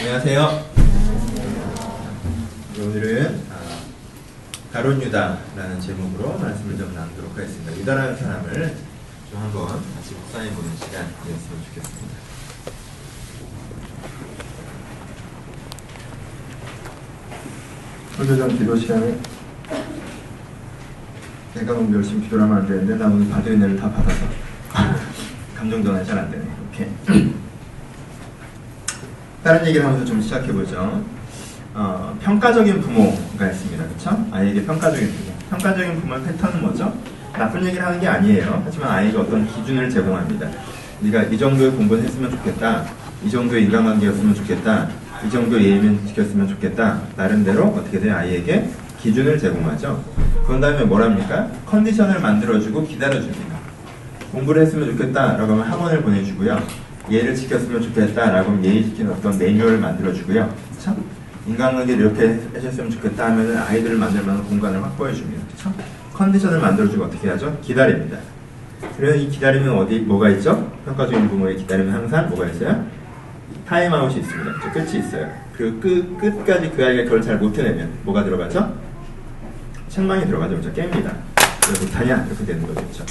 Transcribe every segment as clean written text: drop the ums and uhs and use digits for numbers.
안녕하세요. 오늘은 가론 유다라는 제목으로 말씀을 좀 나누도록 하겠습니다. 유다라는 사람을 좀 한번 같이 묵상해보는 시간이었으면 좋겠습니다. 설교전 기도 시간에 내가 너무 열심히 기도를 하면 안 되는데 나 오늘 받을 은혜를 다 받아서 감정 전환이 잘 안 되네. 이렇게 다른 얘기를 하면서 좀 시작해보죠. 평가적인 부모가 있습니다. 그렇죠? 아이에게 평가적인 부모. 평가적인 부모의 패턴은 뭐죠? 나쁜 얘기를 하는 게 아니에요. 하지만 아이에게 어떤 기준을 제공합니다. 네가 이 정도의 공부를 했으면 좋겠다. 이 정도의 인간관계였으면 좋겠다. 이 정도의 예의면 지켰으면 좋겠다. 나름대로 어떻게 돼요? 아이에게 기준을 제공하죠. 그런 다음에 뭐랍니까? 컨디션을 만들어주고 기다려줍니다. 공부를 했으면 좋겠다라고 하면 학원을 보내주고요. 예를 지켰으면 좋겠다라고 하면 예의 지키는 어떤 매뉴얼을 만들어주고요. 그쵸? 인간관계를 이렇게 하셨으면 좋겠다 하면 아이들을 만들 만한 공간을 확보해줍니다. 그쵸? 컨디션을 만들어주고 어떻게 하죠? 기다립니다. 그래서 이 기다리면 뭐가 있죠? 평가적인 부모의 기다리면 항상 뭐가 있어요? 타임아웃이 있습니다. 그쵸? 끝이 있어요. 그리고 끝까지 그 아이가 그걸 잘 못해내면 뭐가 들어가죠? 책망이 들어가죠. 그쵸? 깹니다. 왜 못하냐? 이렇게 되는 거죠. 그쵸?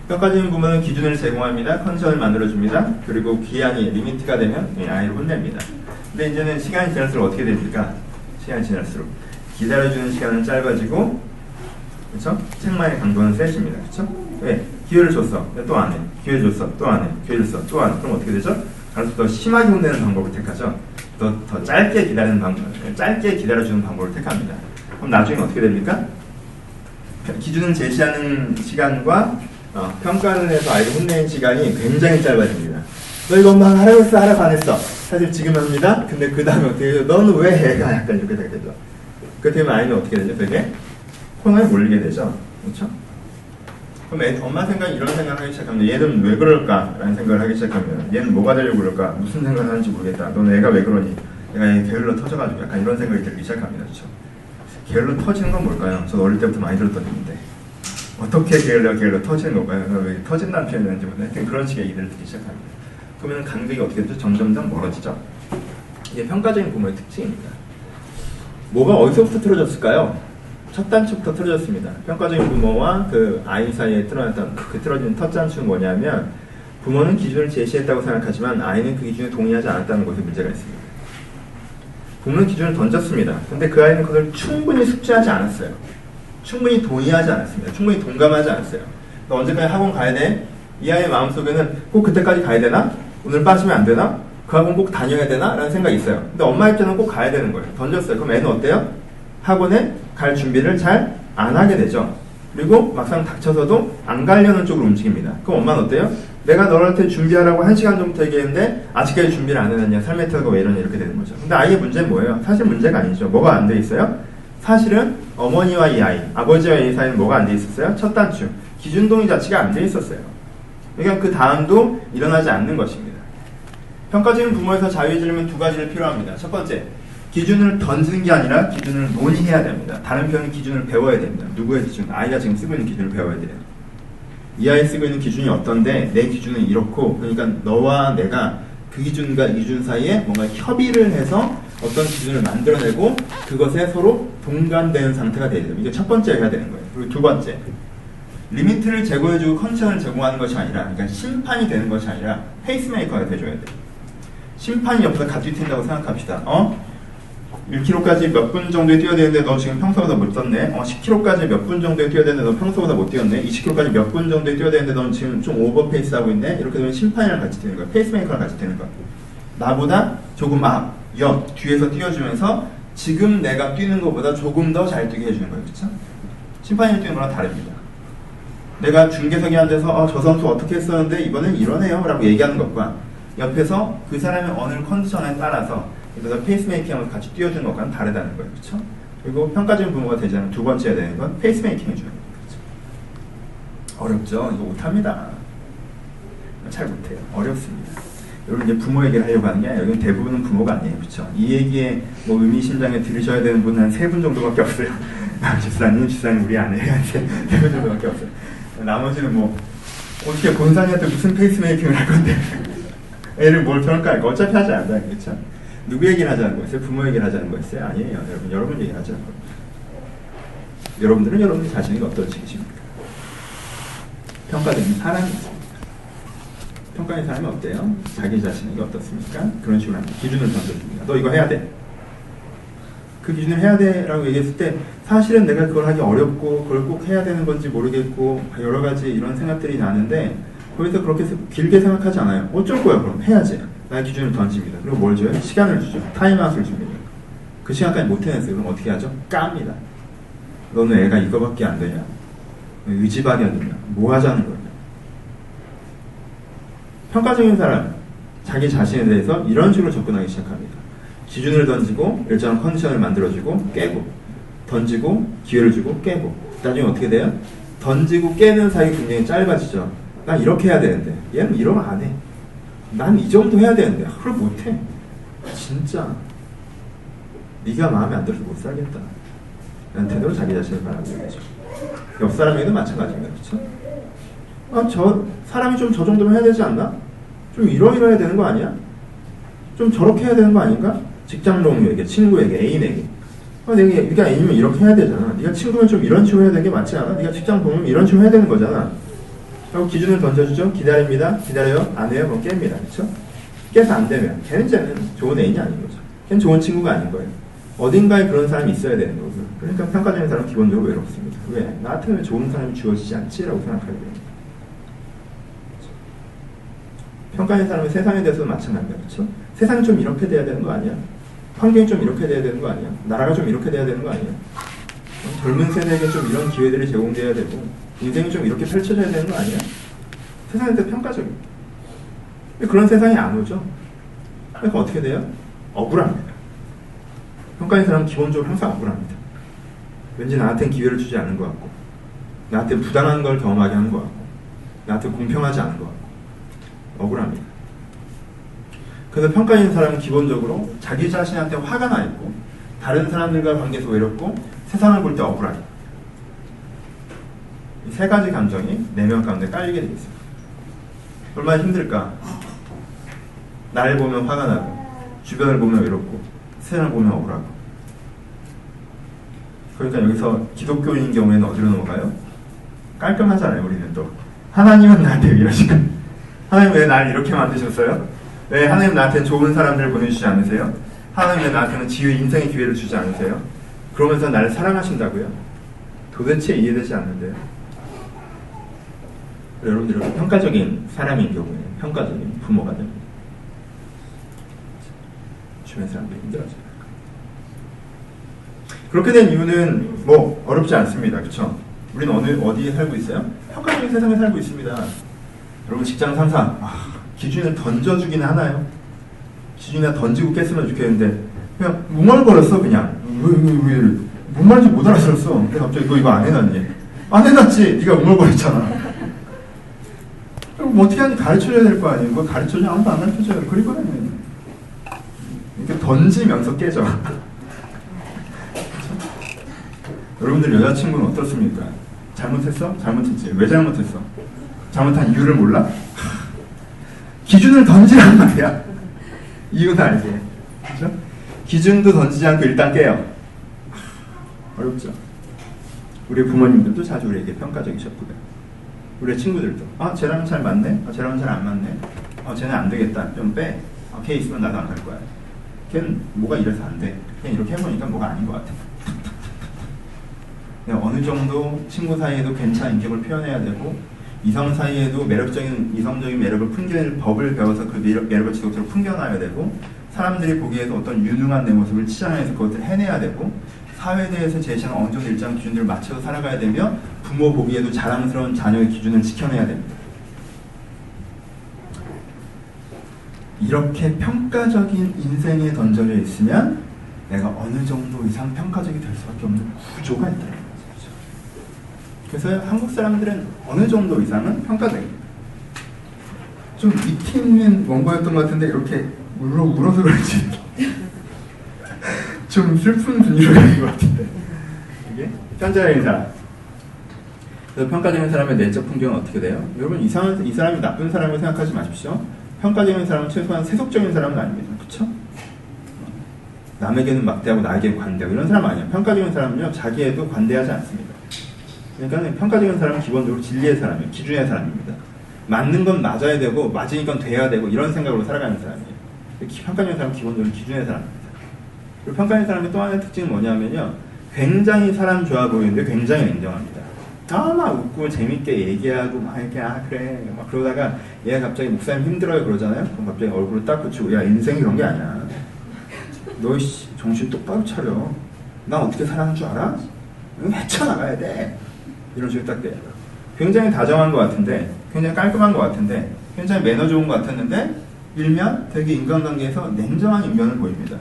평가적인 부모는 기준을 제공합니다. 컨디션을 만들어줍니다. 그리고 기한이 리미트가 되면 아이를 혼냅니다. 근데 이제는 시간이 지날수록 어떻게 됩니까? 시간이 지날수록 기다려주는 시간은 짧아지고, 그렇죠? 책망의 강도는 세집니다. 그렇죠? 왜? 기회를 줬어. 또 안 해. 기회를 줬어. 또 안 해. 기회를 줬어. 또 안 해. 그럼 어떻게 되죠? 갈수록 더 심하게 혼내는 방법을 택하죠. 더 짧게 기다리는 방법, 짧게 기다려주는 방법을 택합니다. 그럼 나중에 어떻게 됩니까? 기준을 제시하는 시간과 평가를 해서 아이를 혼내는 시간이 굉장히 짧아집니다. 너 이거 엄마 하라고 했어, 하라고 안 했어. 사실 지금 합니다. 근데 그 다음에 어떻게 되죠? 너는 왜 해? 약간 이렇게 되게 되죠. 그렇게 되면 아이는 어떻게 되죠? 되게 코너에 몰리게 되죠. 그렇죠? 그럼 엄마 생각이 이런 생각을 하기 시작하면 얘는 왜 그럴까? 라는 생각을 하기 시작하면 얘는 뭐가 되려고 그럴까? 무슨 생각을 하는지 모르겠다. 너는 애가 왜 그러니? 얘가 게을러 터져가지고 약간 이런 생각이 들기 시작합니다. 그렇죠? 게을러 터지는 건 뭘까요? 저는 어릴 때부터 많이 들었던 얘기인데 어떻게 게을러 터지는 건가요? 왜 터진다는 표현이 있는지 모르겠는데 그런 식의 얘기를 듣기 시작합니다. 그러면 간격이 어떻게 되죠? 점점점 멀어지죠. 이게 평가적인 부모의 특징입니다. 뭐가 어디서부터 틀어졌을까요? 첫 단추부터 틀어졌습니다. 평가적인 부모와 그 아이 사이에 틀어졌던 그 틀어진 첫 단추는 뭐냐면 부모는 기준을 제시했다고 생각하지만 아이는 그 기준에 동의하지 않았다는 것에 문제가 있습니다. 부모는 기준을 던졌습니다. 근데 그 아이는 그걸 충분히 숙지하지 않았어요. 충분히 동의하지 않았습니다. 충분히 동감하지 않았어요. 너 언제까지 학원 가야 돼? 이 아이의 마음속에는 꼭 그때까지 가야 되나? 오늘 빠지면 안 되나? 그 학원 꼭 다녀야 되나? 라는 생각이 있어요. 근데 엄마 입장은 꼭 가야 되는 거예요. 던졌어요. 그럼 애는 어때요? 학원에 갈 준비를 잘 안 하게 되죠. 그리고 막상 닥쳐서도 안 가려는 쪽으로 움직입니다. 그럼 엄마는 어때요? 내가 너한테 준비하라고 1시간 정도 얘기했는데 아직까지 준비를 안 해놨냐? 삶의 태도가 왜 이러냐? 이렇게 되는 거죠. 근데 아이의 문제는 뭐예요? 사실 문제가 아니죠. 뭐가 안 돼 있어요? 사실은 어머니와 이 아이, 아버지와 이 사이는 뭐가 안 돼 있었어요? 첫 단추. 기준 동의 자체가 안 돼 있었어요. 그러니까 그 다음도 일어나지 않는 것입니다. 평가적인 부모에서 자유해지려면 두 가지를 필요합니다. 첫 번째, 기준을 던지는 게 아니라 기준을 논의해야 됩니다. 다른 표현은 기준을 배워야 됩니다. 누구의 기준? 아이가 지금 쓰고 있는 기준을 배워야 돼요. 이 아이 쓰고 있는 기준이 어떤데 내 기준은 이렇고, 그러니까 너와 내가 그 기준과 이 기준 사이에 뭔가 협의를 해서 어떤 기준을 만들어내고 그것에 서로 동감되는 상태가 돼야 돼요. 이게 첫 번째 해야 되는 거예요. 그리고 두 번째, 리미트를 제공해주고 컨디션을 제공하는 것이 아니라, 그러니까 심판이 되는 것이 아니라 페이스메이커가 돼줘야 돼요. 심판이 옆에서 같이 튄다고 생각합시다. 1km까지 몇 분 정도에 뛰어야 되는데 너 지금 평소보다 못 뛰었네. 10km까지 몇 분 정도에 뛰어야 되는데 너 평소보다 못 뛰었네. 20km까지 몇 분 정도에 뛰어야 되는데 넌 지금 좀 오버페이스 하고 있네. 이렇게 되면 심판이랑 같이 뛰는 거야. 페이스메이커랑 같이 뛰는 거야. 나보다 조금 옆, 뒤에서 뛰어주면서 지금 내가 뛰는 것보다 조금 더 잘 뛰게 해주는 거예요. 그렇죠? 심판이 뛰는 거랑 다릅니다. 내가 중계석에 앉아서 저 선수 어떻게 했었는데 이번엔 이러네요 라고 얘기하는 것과 옆에서 그 사람의 어느 컨디션에 따라서 그래서 페이스메이킹하면서 같이 띄워주는 것과는 다르다는 거예요. 그렇죠? 그리고 평가적인 부모가 되지 않으면 두 번째 해야 되는 건 페이스메이킹 해주는 거예요. 그렇죠? 어렵죠? 이거 못합니다. 잘 못해요. 어렵습니다. 여러분 이제 부모 얘기를 하려고 하는 게 아니라 여기는 대부분은 부모가 아니에요. 그렇죠? 이 얘기에 뭐 의미심장에 들으셔야 되는 분은 한 3분 정도밖에 없어요. 집사님 우리 아내가 한 3분 정도밖에 없어요. 나머지는 뭐 어떻게 본산이한테 무슨 페이스메이킹을 할 건데 애를 뭘 편할까? 어차피 하지 않아요. 그렇죠? 누구 얘기를 하자는 거였어요? 부모 얘기를 하자는 거였어요? 아니에요. 여러분 얘기를 하자는 겁니다. 여러분들은 여러분 자신이 어떤 식이십니까? 평가되는 사람이 있습니다. 평가하는 사람이 어때요? 자기 자신에게 어떻습니까? 그런 식으로 합니다. 기준을 던져줍니다. 너 이거 해야 돼. 그 기준을 해야 돼 라고 얘기했을 때 사실은 내가 그걸 하기 어렵고 그걸 꼭 해야 되는 건지 모르겠고 여러 가지 이런 생각들이 나는데 거기서 그렇게 길게 생각하지 않아요. 어쩔 거야 그럼 해야지. 나의 기준을 던집니다. 그리고 뭘 줘요? 시간을 주죠. 타임아웃을 줍니다. 그 시간까지 못 해냈어요. 그럼 어떻게 하죠? 깝니다. 너는 애가 이거밖에 안 되냐? 의지박약이냐? 뭐 하자는 거냐? 평가적인 사람, 자기 자신에 대해서 이런 식으로 접근하기 시작합니다. 기준을 던지고 일정한 컨디션을 만들어주고 깨고 던지고 기회를 주고 깨고 나중에 어떻게 돼요? 던지고 깨는 사이 굉장히 짧아지죠. 난 이렇게 해야 되는데 얘는 이러면 안 해. 난 이 정도 해야 되는데 그걸 못해. 진짜 네가 마음에 안 들어서 못 살겠다. 라는 태도로 자기 자신을 바라보는 거죠. 옆 사람에게도 마찬가지입니다. 그렇죠? 아, 저 사람이 좀 저 정도면 해야 되지 않나? 좀 이러이러해야 되는 거 아니야? 좀 저렇게 해야 되는 거 아닌가? 직장 동료에게, 친구에게, 애인에게. 네가 애인이면 이렇게 해야 되잖아. 네가 친구면 좀 이런 식으로 해야 되는 게 맞지 않아? 네가 직장 동료면 이런 식으로 해야 되는 거잖아. 하고 기준을 던져주죠. 기다립니다. 기다려요. 안 해요. 그럼 깹니다. 그렇죠? 깨서 안 되면 걔는 좋은 애인이 아닌 거죠. 걔는 좋은 친구가 아닌 거예요. 어딘가에 그런 사람이 있어야 되는 거고요. 그러니까 평가적인 사람은 기본적으로 외롭습니다. 왜? 나한테는 왜 좋은 사람이 주어지지 않지라고 생각하게 됩니다. 평가적인 사람은 세상에 대해서도 마찬가지입니다. 그렇죠? 세상이 좀 이렇게 돼야 되는 거 아니야? 환경이 좀 이렇게 돼야 되는 거 아니야? 나라가 좀 이렇게 돼야 되는 거 아니야? 젊은 세대에게 좀 이런 기회들이 제공돼야 되고 인생이 좀 이렇게 펼쳐져야 되는 거 아니야? 세상에 대해 평가적입니다. 그런 세상이 안 오죠? 그러니까 어떻게 돼요? 억울합니다. 평가의 사람은 기본적으로 항상 억울합니다. 왠지 나한테는 기회를 주지 않는 것 같고 나한테 부당한 걸 경험하게 하는 것 같고 나한테 공평하지 않은 것 같고 억울합니다. 그래서 평가인 사람은 기본적으로 자기 자신한테 화가 나 있고 다른 사람들과 관계에서 외롭고 세상을 볼 때 억울하게 이 세 가지 감정이 내면 가운데 깔리게 되어 있습니다. 얼마나 힘들까? 나를 보면 화가 나고 주변을 보면 외롭고 세상을 보면 억울하고 그러니까 여기서 기독교인인 경우에는 어디로 넘어가요? 깔끔하잖아요. 우리는 또 하나님은 나한테 왜 이러실까? 하나님 왜 나를 이렇게 만드셨어요? 왜 하나님 나한테 좋은 사람들을 보내주지 않으세요? 하나님 왜 나한테는 인생의 기회를 주지 않으세요? 그러면서 나를 사랑하신다고요? 도대체 이해되지 않는데요. 여러분들은 평가적인 사람인 경우에 평가적인 부모가 됩니다. 주변 사람들이 힘들어져요. 그렇게 된 이유는 뭐 어렵지 않습니다. 그렇죠? 우리는 어디에 살고 있어요? 평가적인 세상에 살고 있습니다. 여러분 직장 상사 기준을 던져주긴 하나요? 기준이나 던지고 깼으면 좋겠는데 그냥 뭉얼거렸어. 그냥 왜 뭔 말인지 못 알아들었어. 근데 갑자기 너 이거 안 해놨니? 안 해놨지. 네가 뭉얼거렸잖아. 뭐 어떻게 하는지 가르쳐줘야 될 거 아니에요. 그거 가르쳐줘. 아무도 안 가르쳐줘요. 그리고는 이렇게 던지면서 깨져. 여러분들 여자친구는 어떻습니까? 잘못했어? 잘못했지. 왜 잘못했어? 잘못한 이유를 몰라? 기준을 던지란 말이야. 이유는 알게. 그렇죠? 기준도 던지지 않고 일단 깨요. 어렵죠? 우리 부모님들도 자주 우리에게 평가적이셨고요. 우리 친구들도 쟤랑은 잘 맞네? 쟤랑은 잘 안 맞네? 쟤는 안 되겠다. 좀 빼. 걔 있으면 나도 안 갈 거야. 걔는 뭐가 이래서 안 돼. 그냥 이렇게 해보니까 뭐가 아닌 것 같아. 어느 정도 친구 사이에도 괜찮은 인격을 표현해야 되고 이성 사이에도 이성적인 매력을 풍기는 법을 배워서 그 매력을 지속적으로 풍겨놔야 되고 사람들이 보기에도 어떤 유능한 내 모습을 치장해서 그것을 해내야 되고 사회에 대해서 제시하는 어느 정도 일정 기준들을 맞춰서 살아가야 되며 부모 보기에도 자랑스러운 자녀의 기준을 지켜내야 됩니다. 이렇게 평가적인 인생에 던져져 있으면 내가 어느 정도 이상 평가적이 될 수밖에 없는 구조가 있다는 거죠. 그래서 한국 사람들은 어느 정도 이상은 평가적입니다. 좀 밑에 있는 원고였던 것 같은데 이렇게 울어서 그런지 좀 슬픈 분위기로 가는 것 같은데 이게 편자적인 사람. 그래서 평가적인 사람의 내적 풍경은 어떻게 돼요? 여러분 이 사람이 나쁜 사람을 생각하지 마십시오. 평가적인 사람은 최소한 세속적인 사람은 아닙니다. 그렇죠? 남에게는 막대하고 나에게는 관대하고 이런 사람 아니에요. 평가적인 사람은요, 자기에도 관대하지 않습니다. 그러니까 평가적인 사람은 기본적으로 진리의 사람이에요. 기준의 사람입니다. 맞는 건 맞아야 되고 맞으니까 돼야 되고 이런 생각으로 살아가는 사람이에요. 평가적인 사람은 기본적으로 기준의 사람입니다. 그리고 평가적인 사람의 또 하나의 특징은 뭐냐면요, 굉장히 사람 좋아 보이는데 굉장히 냉정합니다. 막 웃고 재밌게 얘기하고 막 이렇게 그래 막 그러다가 얘가 갑자기 목사님 힘들어요 그러잖아요. 그럼 갑자기 얼굴을 딱 붙이고 야 인생이 그런 게 아니야. 너 정신 똑바로 차려. 나 어떻게 살아가는 줄 알아? 헤쳐나가야 돼. 이런 식으로 딱 돼요. 굉장히 다정한 것 같은데, 굉장히 깔끔한 것 같은데, 굉장히 매너 좋은 것 같았는데 일면 되게 인간관계에서 냉정한 인면을 보입니다.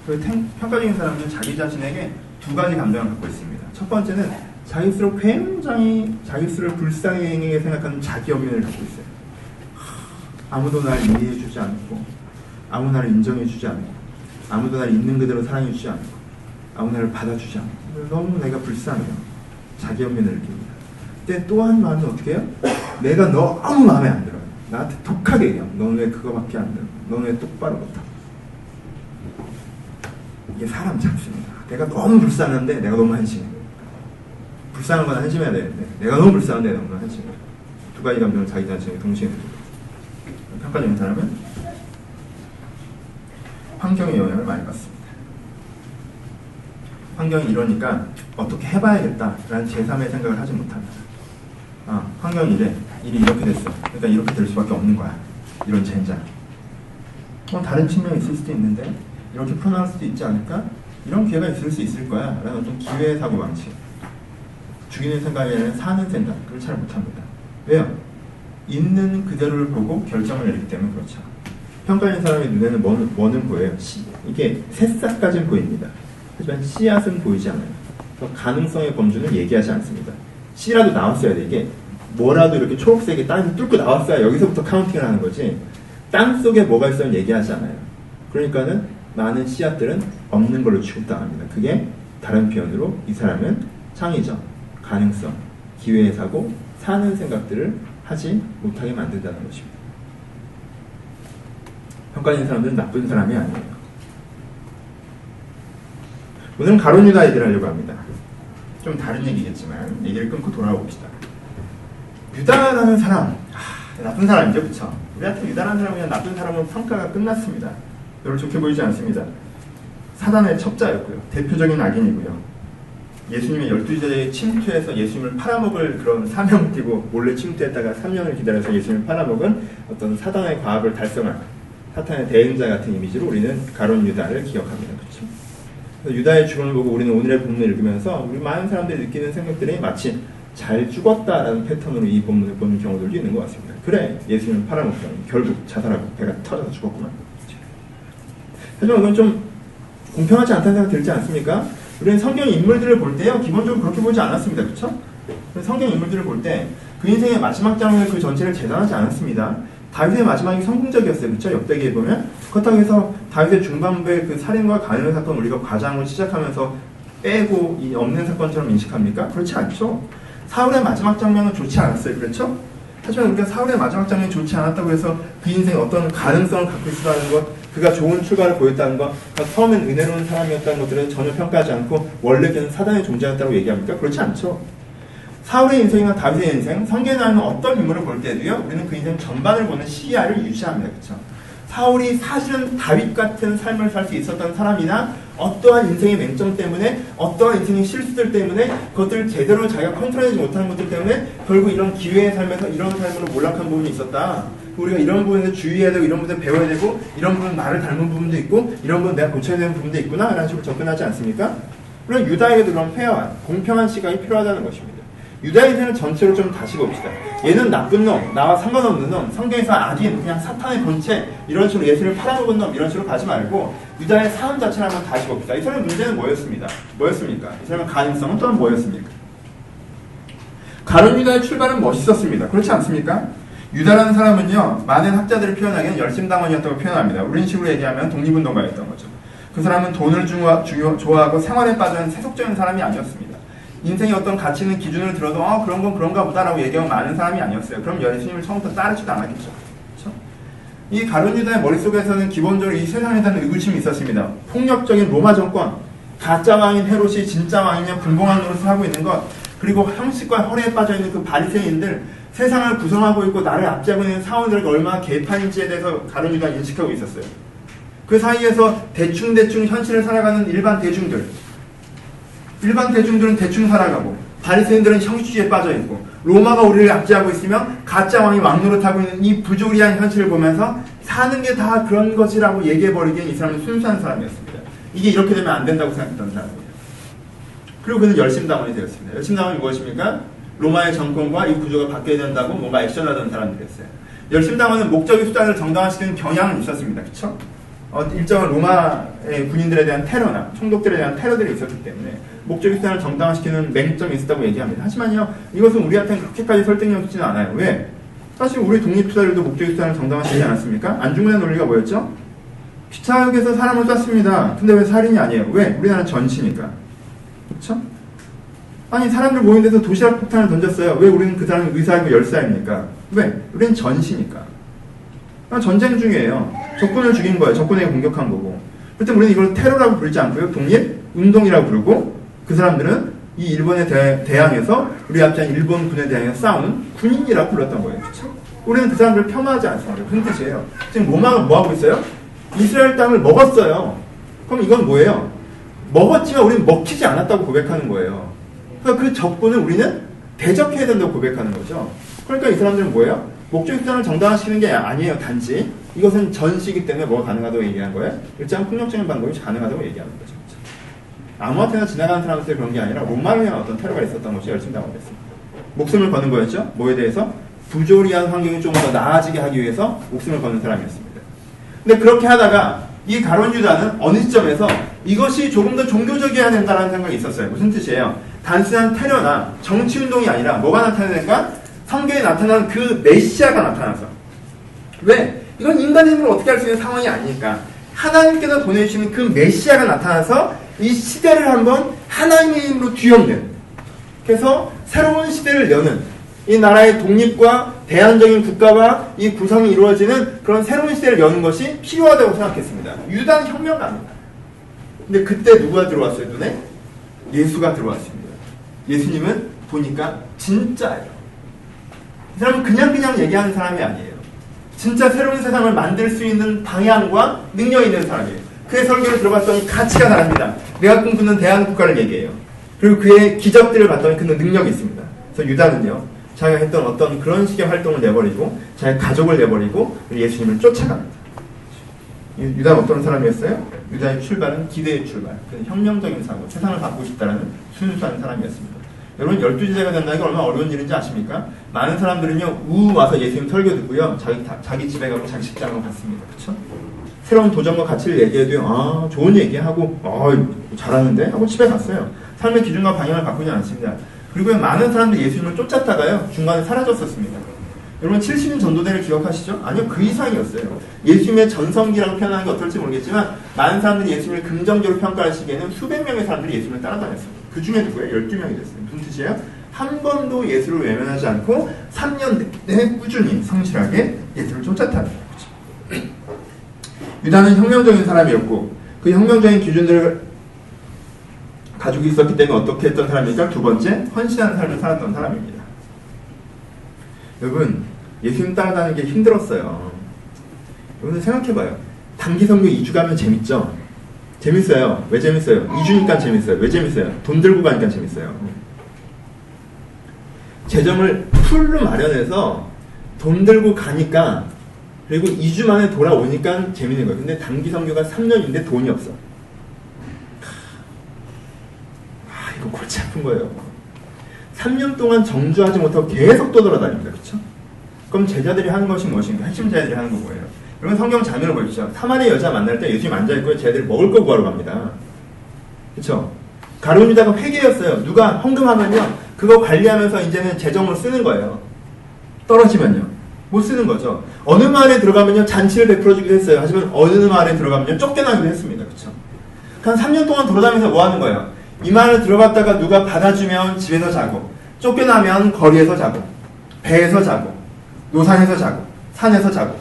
그리고 평가적인 사람은 자기 자신에게 두 가지 감정을 갖고 있습니다. 첫 번째는 자기 스스로 불쌍하게 생각하는 자기 연민을 갖고 있어요. 아무도 날 이해해주지 않고, 아무 나를 인정해주지 않고, 아무도 날 있는 그대로 사랑해주지 않고, 아무 나를 받아주지 않고, 너무 내가 불쌍해요. 자기 연민을 느낍니다. 근데 또 한 마음은 어떻게 해요? 내가 너무 마음에 안 들어요. 나한테 독하게 얘기해요. 너는 왜 그거밖에 안 들어? 너는 왜 똑바로 못하고? 이게 사람 잡습니다. 내가 너무 불쌍한데 내가 너무 한심해. 불쌍한 건 한심해야 되는데 내가 너무 불쌍한데 내가 너무 한심해. 두 가지 감정을 자기 자신에게 동시에 느끼고. 평가적인 사람은 환경의 영향을 많이 받습니다. 환경이 이러니까 어떻게 해봐야겠다라는 제3의 생각을 하지 못합니다. 환경이 이래. 일이 이렇게 됐어. 그러니까 이렇게 될 수밖에 없는 거야. 이런 젠장. 다른 측면이 있을 수도 있는데 이렇게 풀어나갈 수도 있지 않을까? 이런 기회가 있을 수 있을 거야. 라는 어떤 기회의 사고방식. 죽이는 생각이 아니라 사는 생각을 잘 못합니다. 왜요? 있는 그대로를 보고 결정을 내리기 때문에 그렇죠. 평가하는 사람의 눈에는 뭐는 보여요? 이게 새싹까지는 보입니다. 하지만 씨앗은 보이지 않아요. 가능성의 범주는 얘기하지 않습니다. 씨라도 나왔어야 돼. 이게 뭐라도 이렇게 초록색이 땅에서 뚫고 나왔어야 여기서부터 카운팅을 하는 거지. 땅 속에 뭐가 있어야 얘기하지 않아요. 그러니까는 많은 씨앗들은 없는 걸로 취급당합니다. 그게 다른 표현으로 이 사람은 창의적, 가능성, 기회의 사고, 사는 생각들을 하지 못하게 만든다는 것입니다. 평가적인 사람들은 나쁜 사람이 아니에요. 오늘은 가룟 유다 얘기를 하려고 합니다. 좀 다른 얘기겠지만 얘기를 끊고 돌아봅시다. 유다라는 사람, 나쁜 사람이죠, 그쵸? 우리한테 유다라는 사람은 그냥 나쁜 사람은 평가가 끝났습니다. 별로 좋게 보이지 않습니다. 사단의 첩자였고요. 대표적인 악인이고요. 예수님의 12제자에 침투해서 예수님을 팔아먹을 그런 사명을 띠고 몰래 침투했다가 3년을 기다려서 예수님을 팔아먹은 어떤 사단의 과업을 달성한 사탄의 대행자 같은 이미지로 우리는 가룟 유다를 기억합니다. 그렇죠? 유다의 죽음을 보고 우리는 오늘의 본문을 읽으면서 우리 많은 사람들이 느끼는 생각들이 마치 잘 죽었다라는 패턴으로 이 본문을 보는 경우들도 있는 것 같습니다. 그래, 예수님을 팔아먹더니 결국 자살하고 배가 터져서 죽었구만. 하지만 그건 좀 공평하지 않다는 생각이 들지 않습니까? 우리는 성경 인물들을 볼 때요, 기본적으로 그렇게 보지 않았습니다. 그렇죠? 성경 인물들을 볼 때 그 인생의 마지막 장면 그 전체를 재단하지 않았습니다. 다윗의 마지막이 성공적이었어요. 그렇죠? 역대기에 보면. 그렇다고 해서 다윗의 중반부의 그 살인과 간음 사건 우리가 과장을 시작하면서 빼고 이 없는 사건처럼 인식합니까? 그렇지 않죠. 사울의 마지막 장면은 좋지 않았어요. 그렇죠? 하지만 우리가 사울의 마지막 장면이 좋지 않았다고 해서 그 인생에 어떤 가능성을 갖고 있다는 것, 그가 좋은 출발을 보였다는 것, 처음엔 은혜로운 사람이었다는 것들은 전혀 평가하지 않고 원래 그는 사단의 존재였다고 얘기합니까? 그렇지 않죠. 사울의 인생이나 다윗의 인생, 성경에 나오는 어떤 인물을 볼 때도요, 우리는 그 인생 전반을 보는 시야를 유지합니다. 그렇죠? 사울이 사실은 다윗 같은 삶을 살 수 있었던 사람이나 어떠한 인생의 맹점 때문에, 어떠한 인생의 실수들 때문에, 그것들을 제대로 자기가 컨트롤하지 못하는 것들 때문에 결국 이런 기회의 삶에서 이런 삶으로 몰락한 부분이 있었다. 우리가 이런 부분에서 주의해야 되고, 이런 부분에 배워야 되고, 이런 부분 나를 닮은 부분도 있고, 이런 부분 내가 고쳐야 되는 부분도 있구나 라는 식으로 접근하지 않습니까? 물론 유다에게도 그런 페어한, 공평한 시각이 필요하다는 것입니다. 유다 인생을 전체로 좀 다시 봅시다. 얘는 나쁜 놈, 나와 상관없는 놈, 성경에서 악인, 그냥 사탄의 본체, 이런 식으로 예수를 팔아먹은 놈, 이런 식으로 가지 말고 유다의 삶 자체를 한번 다시 봅시다. 이 사람의 문제는 뭐였습니까? 이 사람의 가능성은 또한 뭐였습니까? 가룟 유다의 출발은 멋있었습니다. 그렇지 않습니까? 유다라는 사람은요, 많은 학자들이 표현하기에는 열심당원이었다고 표현합니다. 우리 식으로 얘기하면 독립운동가였던 거죠. 그 사람은 돈을 좋아하고 생활에 빠진 세속적인 사람이 아니었습니다. 인생의 어떤 가치는 기준을 들어도 그런 건 그런가 보다라고 얘기하고 많은 사람이 아니었어요. 그럼 예수님을 처음부터 따르지도 않았겠죠. 그렇죠? 이 가룟 유다의 머릿속에서는 기본적으로 이 세상에 대한 의구심이 있었습니다. 폭력적인 로마 정권, 가짜 왕인 헤롯이 진짜 왕이냐 분봉한 노릇을 하고 있는 것, 그리고 형식과 허례에 빠져있는 그 바리새인들, 세상을 구성하고 있고 나를 앞지하고 있는 사원들에게 얼마나 개판인지에 대해서 가룟 유다가 인식하고 있었어요. 그 사이에서 대충대충 현실을 살아가는 일반 대중들은 대충 살아가고, 바리새인들은 형식주의에 빠져있고, 로마가 우리를 압제하고 있으면 가짜 왕이 왕노릇하고 있는 이 부조리한 현실을 보면서 사는 게 다 그런 것이라고 얘기해버리기엔 이 사람은 순수한 사람이었습니다. 이게 이렇게 되면 안 된다고 생각했던 사람이에요. 그리고 그는 열심당원이 되었습니다. 열심당원이 무엇입니까? 로마의 정권과 이 구조가 바뀌어야 된다고 뭔가 액션하던 사람들이었어요. 열심당원은 목적의 수단을 정당화시키는 경향은 있었습니다. 그쵸? 일정한 로마의 군인들에 대한 테러나 총독들에 대한 테러들이 있었기 때문에 목적의 수단을 정당화시키는 맹점이 있었다고 얘기합니다. 하지만요, 이것은 우리한테는 그렇게까지 설득력 있지는 않아요. 왜? 사실 우리 독립투사들도 목적의 수단을 정당화시키지 않았습니까? 안중근의 논리가 뭐였죠? 피차역에서 사람을 쐈습니다. 근데 왜 살인이 아니에요? 왜? 우리나라는 전시니까. 그렇죠? 아니, 사람들 모인 데서 도시락 폭탄을 던졌어요. 왜 우리는 그 사람이 의사이고 열사입니까? 왜? 우리는 전시니까. 전쟁 중이에요. 적군을 죽인 거예요. 적군에게 공격한 거고. 그때 우리는 이걸 테러라고 부르지 않고요. 독립운동이라고 부르고, 그 사람들은 이 일본에 대항해서 우리 앞에 일본군에 대항해서 싸우는 군인이라고 불렀던 거예요. 그렇죠? 우리는 그 사람들을 폄하하지 않습니다. 그런 뜻이에요. 지금 로마가 뭐 하고 있어요? 이스라엘 땅을 먹었어요. 그럼 이건 뭐예요? 먹었지만 우리는 먹히지 않았다고 고백하는 거예요. 그러니까 그 적군을 우리는 대적해야 된다고 고백하는 거죠. 그러니까 이 사람들은 뭐예요? 목적 수단을 정당화시키는 게 아니에요. 단지 이것은 전시이기 때문에 뭐가 가능하다고 얘기한 거예요? 일정 폭력적인 방법이 가능하다고 얘기하는 거죠. 아무한테나 지나가는 사람한테 그런 게 아니라 로마를 향한 어떤 테러가 있었던 것이 열심당원이었습니다. 목숨을 거는 거였죠. 뭐에 대해서? 부조리한 환경이 좀 더 나아지게 하기 위해서 목숨을 거는 사람이었습니다. 근데 그렇게 하다가 이 가룟 유다는 어느 시점에서 이것이 조금 더 종교적이어야 된다는 생각이 있었어요. 무슨 뜻이에요? 단순한 테러나 정치운동이 아니라 뭐가 나타나니까 성경에 나타난 그 메시아가 나타나서. 왜? 이건 인간의 힘으로 어떻게 할 수 있는 상황이 아니니까 하나님께서 보내주시는 그 메시아가 나타나서 이 시대를 한번 하나님의 힘으로 뒤엎는, 그래서 새로운 시대를 여는, 이 나라의 독립과 대안적인 국가와 이 구성이 이루어지는 그런 새로운 시대를 여는 것이 필요하다고 생각했습니다. 유다는 혁명가입니다. 근데 그때 누가 들어왔어요? 눈에? 예수가 들어왔습니다. 예수님은 보니까 진짜예요. 이 사람은 그냥 얘기하는 사람이 아니에요. 진짜 새로운 세상을 만들 수 있는 방향과 능력이 있는 사람이에요. 그의 설교를 들어봤더니 가치가 다릅니다. 내가 꿈꾸는 대한국가를 얘기해요. 그리고 그의 기적들을 봤더니 그는 능력이 있습니다. 그래서 유다는요, 자기가 했던 어떤 그런 식의 활동을 내버리고 자기 가족을 내버리고 예수님을 쫓아갑니다. 유다는 어떤 사람이었어요? 유다의 출발은 기대의 출발, 혁명적인 사고, 세상을 바꾸고 싶다라는 순수한 사람이었습니다. 여러분, 12제자가 된다는 게 얼마나 어려운 일인지 아십니까? 많은 사람들은요, 와서 예수님 설교 듣고요, 자기 집에 가고 자기 직장으로 갔습니다. 그쵸? 새로운 도전과 가치를 얘기해도요, 좋은 얘기하고, 잘하는데? 하고 집에 갔어요. 삶의 기준과 방향을 바꾸지 않습니다. 그리고 많은 사람들이 예수님을 쫓았다가요, 중간에 사라졌었습니다. 여러분, 70인 전도대를 기억하시죠? 아니요, 그 이상이었어요. 예수님의 전성기라고 표현하는 게 어떨지 모르겠지만, 많은 사람들이 예수님을 긍정적으로 평가하시기에는 수백 명의 사람들이 예수님을 따라다녔습니다. 그 중에 누구예요? 12명이 됐어요. 무슨 뜻이에요? 한 번도 예수를 외면하지 않고 3년 내내 꾸준히 성실하게 예수를 쫓았다는 거죠. 유다는 혁명적인 사람이었고, 그 혁명적인 기준들을 가지고 있었기 때문에 어떻게 했던 사람입니까? 두 번째, 헌신하는 삶을 살았던 사람입니다. 여러분, 예수님 따라다니는 게 힘들었어요. 여러분 생각해봐요. 단기 선교 2주 가면 재밌죠? 재밌어요. 왜 재밌어요? 2주니까 재밌어요. 왜 재밌어요? 돈 들고 가니까 재밌어요. 재정을 풀로 마련해서 돈 들고 가니까, 그리고 2주 만에 돌아오니까 재밌는 거예요. 근데 단기 선교가 3년인데 돈이 없어. 이거 골치 아픈 거예요. 3년 동안 정주하지 못하고 계속 떠돌아다닙니다. 그렇죠? 그럼 제자들이 하는 것이 무엇인가? 핵심 제자들이 하는 거 뭐예요? 여러분, 성경 장면을 보십시오. 사마리아 여자 만날 때 예수님 앉아있고요, 제자들이 먹을 거 구하러 갑니다. 그렇죠? 가룟 유다가 회계였어요. 누가 헌금하면요, 그거 관리하면서 이제는 재정으로 쓰는 거예요. 떨어지면요, 못 쓰는 거죠. 어느 마을에 들어가면요, 잔치를 베풀어주기도 했어요. 하지만 어느 마을에 들어가면요, 쫓겨나기도 했습니다. 그렇죠? 한 3년 동안 돌아다니면서 뭐 하는 거예요? 이 마을에 들어갔다가 누가 받아주면 집에서 자고, 쫓겨나면 거리에서 자고, 배에서 자고, 노상에서 자고, 산에서 자고.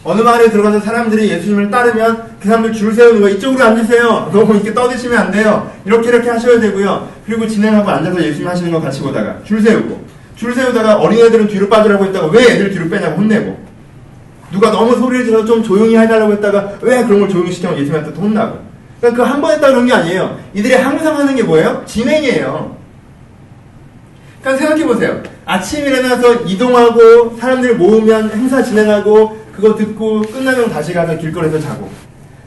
어느 마을에 들어가서 사람들이 예수님을 따르면 그 사람들 줄 세우는 거 이쪽으로 앉으세요. 너무 이렇게 떠드시면 안 돼요. 이렇게 하셔야 되고요. 그리고 진행하고 앉아서 예수님 하시는 거 같이 보다가 줄 세우고 줄 세우다가 어린애들은 뒤로 빠지라고 했다가 왜 애들 뒤로 빼냐고 혼내고 누가 너무 소리를 질러서 좀 조용히 해달라고 했다가 왜 그런 걸 조용히 시키면 예수님한테 또 혼나고 그러니까 그 한 번 했다 그런 게 아니에요. 이들이 항상 하는 게 뭐예요? 진행이에요. 그러니까 생각해보세요. 아침에 일어나서 이동하고 사람들 모으면 행사 진행하고 그거 듣고 끝나면 다시 가서 길거리에서 자고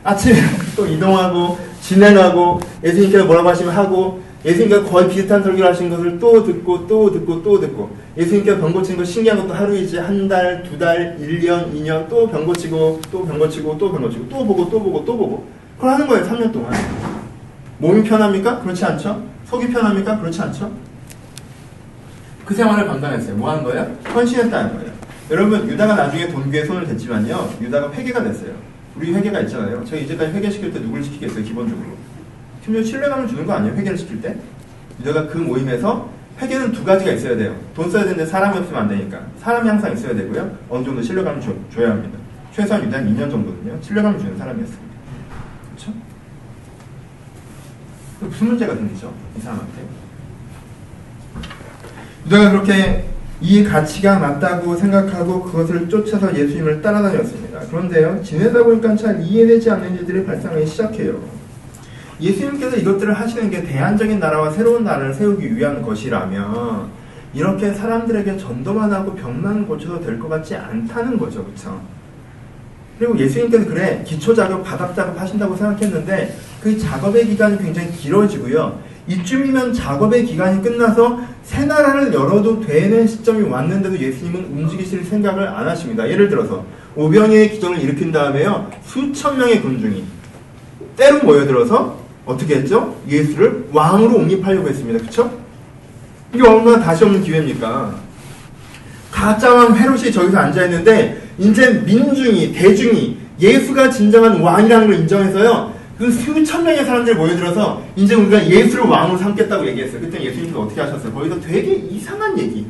아침에 또 이동하고 진행하고 예수님께서 뭐라고 하시면 하고 예수님께서 거의 비슷한 설교를 하신 것을 또 듣고 또 듣고 또 듣고 예수님께서 병 고치는 거 신기한 것도 하루이지 한 달, 두 달, 1년, 2년 또 병 고치고 또 병 고치고 또 병 고치고 또 보고 또 보고 또 보고 그걸 하는 거예요. 3년 동안. 몸이 편합니까? 그렇지 않죠. 속이 편합니까? 그렇지 않죠. 그 생활을 감당했어요. 뭐 하는 거예요? 헌신했다는 거예요. 여러분 유다가 나중에 돈귀에 손을 댔지만요. 유다가 회개가 됐어요. 우리 회개가 있잖아요. 제가 이제까지 회개시킬 때 누굴 시키겠어요? 기본적으로. 심지어 신뢰감을 주는 거 아니에요? 회개를 시킬 때? 유다가 그 모임에서 회개는 두 가지가 있어야 돼요. 돈 써야 되는데 사람이 없으면 안 되니까. 사람이 항상 있어야 되고요. 어느 정도 신뢰감을 줘야 합니다. 최소한 유다는 2년 정도는요. 신뢰감을 주는 사람이었습니다. 그렇죠? 무슨 문제가 생기죠? 이 사람한테. 유다가 그렇게 이 가치가 맞다고 생각하고 그것을 쫓아서 예수님을 따라다녔습니다. 그런데요, 지내다 보니까 잘 이해되지 않는 일들이 발생하기 시작해요. 예수님께서 이것들을 하시는 게 대안적인 나라와 새로운 나라를 세우기 위한 것이라면 이렇게 사람들에게 전도만 하고 병만 고쳐도 될 것 같지 않다는 거죠. 그렇죠? 그리고 예수님께서 그래 기초작업, 바닥작업 하신다고 생각했는데 그 작업의 기간이 굉장히 길어지고요. 이쯤이면 작업의 기간이 끝나서 새 나라를 열어도 되는 시점이 왔는데도 예수님은 움직이실 생각을 안 하십니다. 예를 들어서 오병이의 기적을 일으킨 다음에요. 수천 명의 군중이 때로 모여들어서 어떻게 했죠? 예수를 왕으로 옹립하려고 했습니다. 그쵸? 이게 얼마나 다시 없는 기회입니까? 가짜왕 헤롯이 저기서 앉아있는데 이제 민중이, 대중이 예수가 진정한 왕이라는 걸 인정해서요. 그 수천 명의 사람들이 모여들어서 이제 우리가 예수를 왕으로 삼겠다고 얘기했어요. 그때 예수님께서 어떻게 하셨어요? 거기서 되게 이상한 얘기.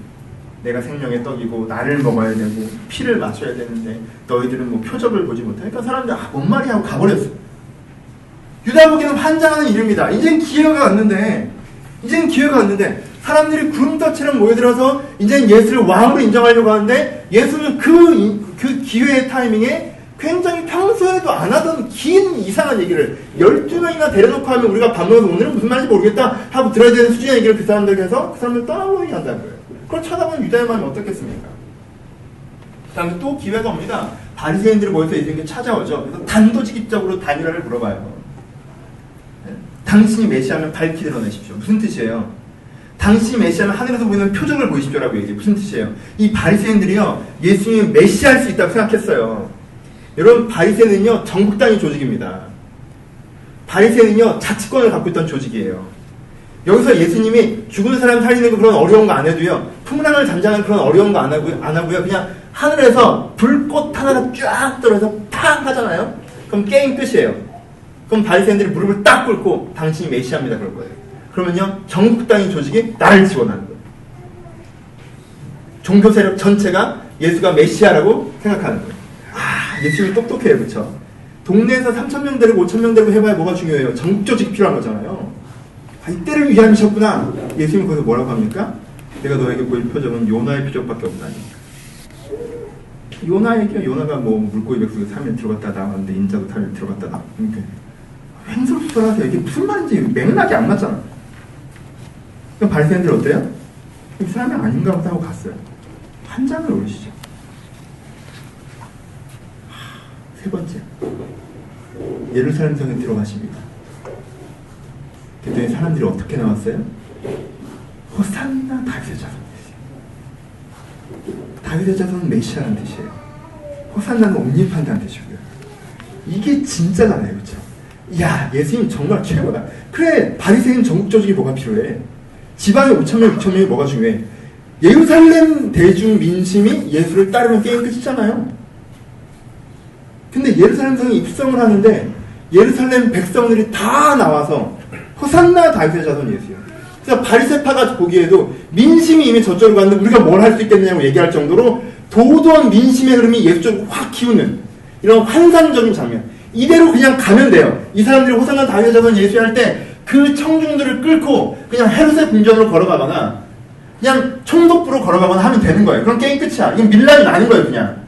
내가 생명의 떡이고 나를 먹어야 되고 피를 마셔야 되는데 너희들은 뭐 표적을 보지 못하니까 사람들이 뭔 말이야 하고 가버렸어요. 유다 보기에는 환장하는 일입니다. 이제는 기회가 왔는데 사람들이 구름떠처럼 모여들어서 이제는 예수를 왕으로 인정하려고 하는데 예수는 그 기회의 타이밍에 굉장히 평소에도 안 하던 긴 이상한 얘기를 12명이나 데려놓고 하면 우리가 밥 먹어서 오늘은 무슨 말인지 모르겠다 하고 들어야 되는 수준의 얘기를 그 사람들에게 해서 그 사람들 떠나보이게 한다는 거예요. 그걸 쳐다보는 유다의 마음이 어떻겠습니까? 그 다음에 또 기회가 옵니다. 바리새인들이 모여서 예수님께 찾아오죠. 그래서 단도직입적으로 단일화를 물어봐요. 네? 당신이 메시아면 밝히 드러내십시오. 무슨 뜻이에요? 당신이 메시아면 하늘에서 보이는 표적을 보이십시오라고 얘기해요. 무슨 뜻이에요? 이 바리새인들이요 예수님이 메시아일 수 있다고 생각했어요. 여러분 바리새는요 정국당의 조직입니다. 바리새는요 자치권을 갖고 있던 조직이에요. 여기서 예수님이 죽은 사람 살리는 거 그런 어려운 거 안 해도요 풍랑을 잠자는 그런 어려운 거 안 하고요 그냥 하늘에서 불꽃 하나가 쫙 떨어져서 팡 하잖아요. 그럼 게임 끝이에요. 그럼 바리새인들이 무릎을 딱 꿇고 당신이 메시아입니다 그럴 거예요. 그러면요 정국당의 조직이 나를 지원하는 거예요. 종교 세력 전체가 예수가 메시아라고 생각하는 거예요. 예수님이 똑똑해요. 그렇죠? 동네에서 3,000명 데리고 5,000명 데리고 해봐야 뭐가 중요해요? 전국 조직이 필요한 거잖아요. 이때를 위함이셨구나. 예수님이 거기서 뭐라고 합니까? 내가 너에게 보일 표적은 요나의 표적밖에 없다니. 요나에게 요나가 뭐 물고기 백숙에 3일 들어갔다 나왔는데 인자도 3일 들어갔다 나왔는데 그러니까 횡설수설하세요. 이게 무슨 말인지 맥락이 안 맞잖아. 그럼 바리새인들 어때요? 이 사람이 아닌가 보다 하고 갔어요. 환장을 오르시죠. 세 번째, 예루살렘 성에 들어가십니다. 그때 사람들이 어떻게 나왔어요? 호산나 다윗의 자손 뜻이에요. 다윗의 자손은 메시아라는 뜻이에요. 호산나는 옹립한다는 뜻이고요. 이게 진짜잖아요. 그렇죠? 이야 예수님 정말 최고다. 그래 바리새인 전국 조직이 뭐가 필요해? 지방에 5,000명 6,000명이 뭐가 중요해? 예루살렘 대중 민심이 예수를 따르면 게임 끝이잖아요. 근데 예루살렘 성에 입성을 하는데 예루살렘 백성들이 다 나와서 호산나 다윗의 자손 예수요. 그래서 바리새파가 보기에도 민심이 이미 저쪽으로 갔는데 우리가 뭘 할 수 있겠느냐고 얘기할 정도로 도도한 민심의 흐름이 예수 쪽으로 확 기우는 이런 환상적인 장면. 이대로 그냥 가면 돼요. 이 사람들이 호산나 다윗의 자손 예수야 할 때 그 청중들을 끌고 그냥 헤롯의 궁전으로 걸어가거나 그냥 총독부로 걸어가거나 하면 되는 거예요. 그럼 게임 끝이야. 이건 밀란이 나는 거예요, 그냥.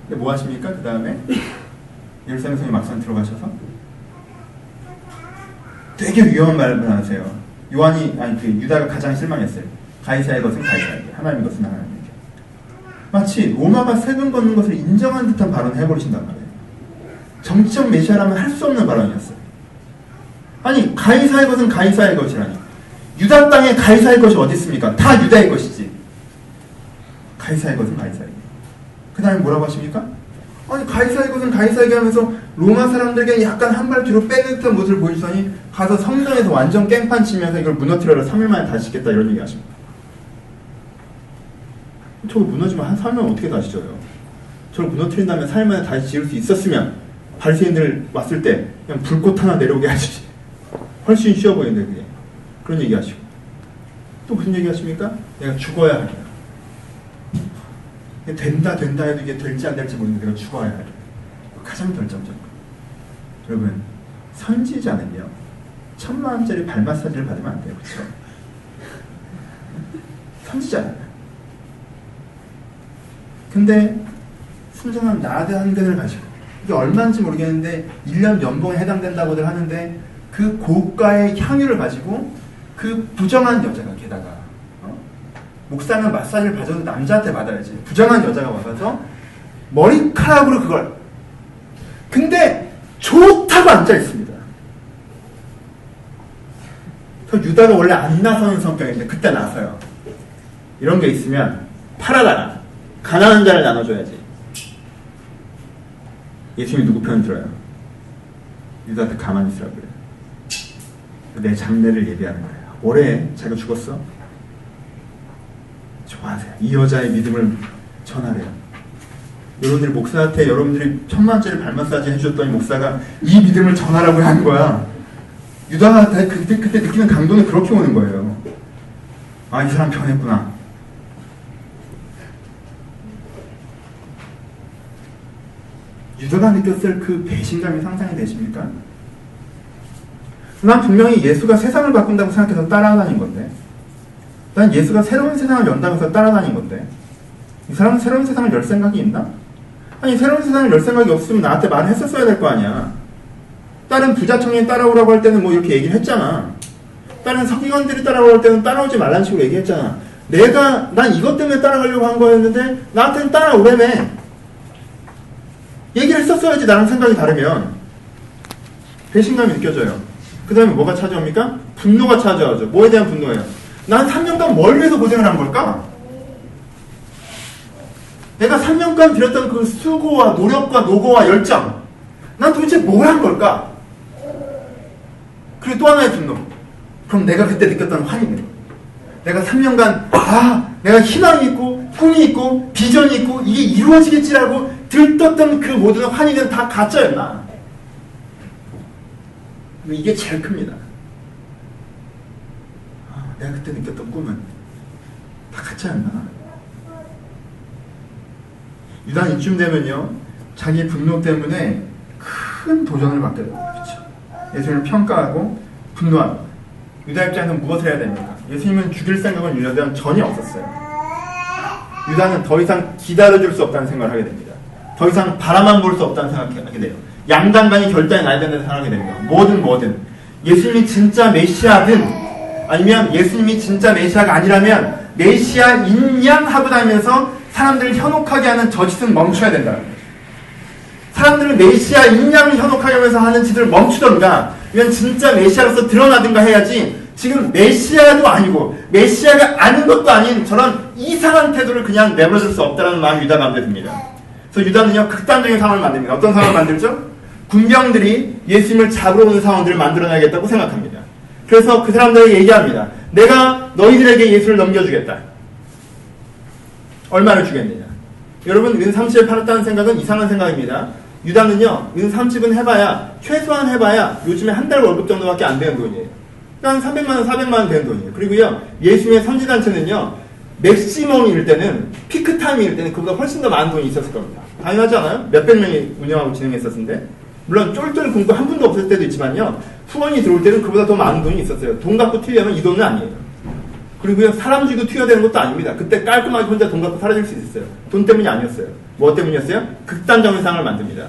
근데 뭐 하십니까? 그 다음에 예루살렘 성에 막상 들어가셔서 되게 위험한 말을 하세요. 유다가 가장 실망했어요. 가이사의 것은 가이사에게, 하나님의 것은 하나님에게. 마치 로마가 세금 걷는 것을 인정한 듯한 발언을 해버리신단 말이에요. 정치적 메시아라면 할 수 없는 발언이었어요. 아니, 가이사의 것은 가이사의 것이라니. 유다 땅에 가이사의 것이 어디 있습니까? 다 유다의 것이지. 가이사의 것은 가이사에게. 그 다음에 뭐라고 하십니까? 아니, 가이사의 것은 가이사에게 하면서 로마 사람들에게 약간 한 발 뒤로 빼는 듯한 모습을 보여주더니 가서 성전에서 완전 깽판 치면서 이걸 무너뜨려라 3일 만에 다시 짓겠다 이런 얘기 하십니다. 저거 무너지면 한 3일 어떻게 다시 져요? 저걸 무너뜨린 다음에 3일 만에 다시 지을 수 있었으면 바리새인들 왔을 때 그냥 불꽃 하나 내려오게 하시지. 훨씬 쉬워 보이는데 그게. 그런 얘기 하시고. 또 무슨 얘기 하십니까? 내가 죽어야 하리라. 된다 해도 이게 될지 안 될지 모르는데 내가 죽어야 하리라. 가장 결정적인 거. 여러분, 선지자는요 1000만원짜리 발 마사지를 받으면 안 돼요. 그렇죠? 선지자는. 근데 순전한 나대 한 근을 가지고 이게 얼마인지 모르겠는데 1년 연봉에 해당된다고들 하는데 그 고가의 향유를 가지고 그 부정한 여자가 게다가 목사는 마사지를 받아도 남자한테 받아야지. 부정한 여자가 와서 머리카락으로 그걸. 근데 좋다고 앉아있습니다. 유다가 원래 안 나서는 성격인데 그때 나서요. 이런 게 있으면 팔아다가 가난한 자를 나눠줘야지. 예수님이 누구 편 들어요? 유다한테 가만히 있으라고 그래요. 내 장례를 예비하는 거예요. 올해 자기가 죽었어? 좋아하세요. 이 여자의 믿음을 전하래요. 여러분들이 목사한테 여러분들이 1000만원짜리 발 마사지 해주셨더니 목사가 이 믿음을 전하라고 한 거야. 유다가 그때 느끼는 강도는 그렇게 오는 거예요. 아, 이 사람 변했구나. 유다가 느꼈을 그 배신감이 상상이 되십니까? 난 분명히 예수가 세상을 바꾼다고 생각해서 따라다닌 건데, 난 예수가 새로운 세상을 연다고 해서 따라다닌 건데, 이 사람은 새로운 세상을 열 생각이 있나? 아니, 새로운 세상을 열 생각이 없으면 나한테 말을 했었어야 될 거 아니야. 다른 부자 청년 따라오라고 할 때는 뭐 이렇게 얘기를 했잖아. 다른 서기관들이 따라오라고 할 때는 따라오지 말라는 식으로 얘기했잖아. 난 이것 때문에 따라가려고 한 거였는데 나한테는 따라오라며. 얘기를 했었어야지. 나랑 생각이 다르면. 배신감이 느껴져요. 그 다음에 뭐가 찾아옵니까? 분노가 찾아오죠. 뭐에 대한 분노예요? 난 3년간 뭘 위해서 고생을 한 걸까? 내가 3년간 들였던 그 수고와 노력과 노고와 열정, 난 도대체 뭘 한 걸까? 그리고 또 하나의 분노. 그럼 내가 그때 느꼈던 환희는, 내가 3년간 내가 희망이 있고 꿈이 있고 비전이 있고 이게 이루어지겠지라고 들떴던 그 모든 환희는 다 가짜였나? 이게 제일 큽니다. 내가 그때 느꼈던 꿈은 다 가짜였나? 유다는 이쯤 되면요, 자기 분노 때문에 큰 도전을 받게 됩니다. 그렇죠? 예수님을 평가하고 분노하고. 유다 입장에서는 무엇을 해야 됩니까? 예수님은 죽일 생각은 유다는 전혀 없었어요. 유다는 더 이상 기다려줄 수 없다는 생각을 하게 됩니다. 더 이상 바라만 볼 수 없다는 생각을 하게 돼요. 양당간이 결단이 나야 된다는 생각을 하게 됩니다. 뭐든 예수님이 진짜 메시아든 아니면 예수님이 진짜 메시아가 아니라면 메시아인 양 하고 다니면서 사람들을 현혹하게 하는 저 짓은 멈춰야 된다는 거죠. 사람들을 메시아인 양을 현혹하게 하면서 하는 짓을 멈추던가, 이건 진짜 메시아로서 드러나든가 해야지, 지금 메시아도 아니고 메시아가 아닌 것도 아닌 저런 이상한 태도를 그냥 내버려둘 수 없다는 마음이 유다가 안 듭니다. 그래서 유다는요, 극단적인 상황을 만듭니다. 어떤 상황을 만들죠? 군병들이 예수님을 잡으러 오는 상황들을 만들어내야겠다고 생각합니다. 그래서 그 사람들에게 얘기합니다. 내가 너희들에게 예수를 넘겨주겠다. 얼마를 주겠느냐? 여러분, 은 30을 팔았다는 생각은 이상한 생각입니다. 유다는요, 은 30은 최소한 해봐야 요즘에 한 달 월급 정도밖에 안 되는 돈이에요. 그러니까 한 300만원, 400만원 되는 돈이에요. 그리고요, 예수님의 선지단체는요, 맥시멈일 때는, 피크 타임일 때는 그보다 훨씬 더 많은 돈이 있었을 겁니다. 당연하지 않아요? 몇백 명이 운영하고 진행했었는데. 물론 쫄쫄 굶고 한 푼도 없을 때도 있지만요. 후원이 들어올 때는 그보다 더 많은 돈이 있었어요. 돈 갖고 튀려면 이 돈은 아니에요. 그리고요, 사람 주고 튀어야 되는 것도 아닙니다. 그때 깔끔하게 혼자 돈 갖고 사라질 수 있었어요. 돈 때문이 아니었어요. 뭐 때문이었어요? 극단적인 상황을 만듭니다.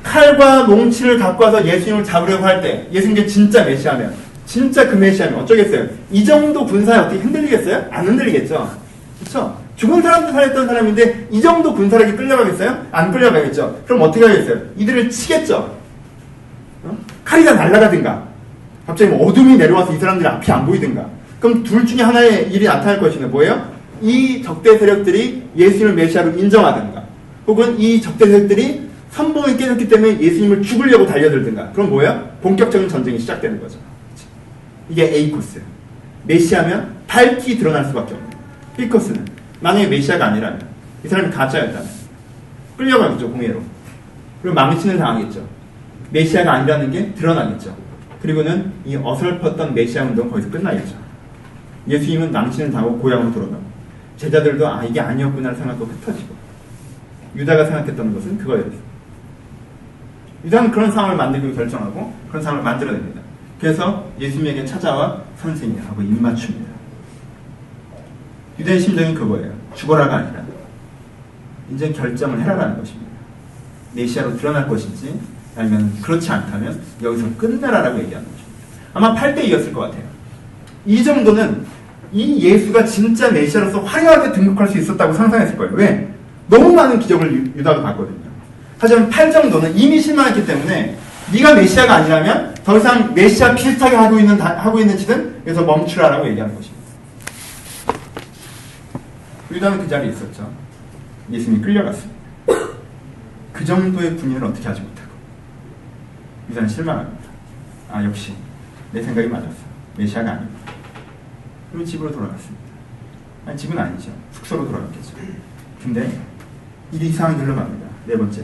칼과 몽치를 갖고 와서 예수님을 잡으려고 할 때, 예수님께 진짜 메시아면, 진짜 그 메시아면 어쩌겠어요? 이 정도 군사에 어떻게 흔들리겠어요? 안 흔들리겠죠? 그쵸? 죽은 사람도 살았던 사람인데 이 정도 군사력이 끌려가겠어요? 안 끌려가겠죠? 그럼 어떻게 하겠어요? 이들을 치겠죠? 칼이 다 날아가든가 갑자기 뭐 어둠이 내려와서 이 사람들이 앞이 안 보이든가. 그럼 둘 중에 하나의 일이 나타날 것이네. 뭐예요? 이 적대 세력들이 예수님을 메시아로 인정하든가, 혹은 이 적대 세력들이 선봉이 깨졌기 때문에 예수님을 죽으려고 달려들든가. 그럼 뭐예요? 본격적인 전쟁이 시작되는 거죠. 이게 A 코스. 메시아면 밝히 드러날 수밖에 없는. B 코스는 만약에 메시아가 아니라면, 이 사람이 가짜였다면 끌려가겠죠, 공회로. 그리고 망신을 당하겠죠. 메시아가 아니라는 게 드러나겠죠. 그리고는 이 어설펐던 메시아 운동 거기서 끝나겠죠. 예수님은 망신을 당하고 고향으로 돌아가고, 제자들도 아 이게 아니었구나 생각하고 흩어지고, 유다가 생각했던 것은 그거였어요. 유다는 그런 상황을 만들기로 결정하고 그런 상황을 만들어냅니다. 그래서 예수님에게 찾아와 선생님 하고 입맞춥니다. 유다의 심정이 그거예요. 죽어라가 아니라 이제 결정을 해라라는 것입니다. 메시아로 드러날 것인지 아니면 그렇지 않다면 여기서 끝내라라고 얘기하는 것입니다. 아마 8대2였을 것 같아요. 이 정도는 이 예수가 진짜 메시아로서 화려하게 등극할 수 있었다고 상상했을 거예요. 왜? 너무 많은 기적을 유다가 봤거든요. 하지만 8 정도는 이미 실망했기 때문에 네가 메시아가 아니라면 더 이상 메시아 비슷하게 하고 있는 짓은 여기서 멈추라라고 얘기하는 것입니다. 유다는 그 자리에 있었죠. 예수님이 끌려갔습니다. 그 정도의 분열을 어떻게 하지 못하고 유다는 실망합니다. 아 역시 내 생각이 맞았어. 메시아가 아닙니다. 그리고 집으로 돌아갔습니다. 아니 집은 아니죠. 숙소로 돌아갔겠죠. 근데 일이 이상하게 흘러갑니다. 네 번째,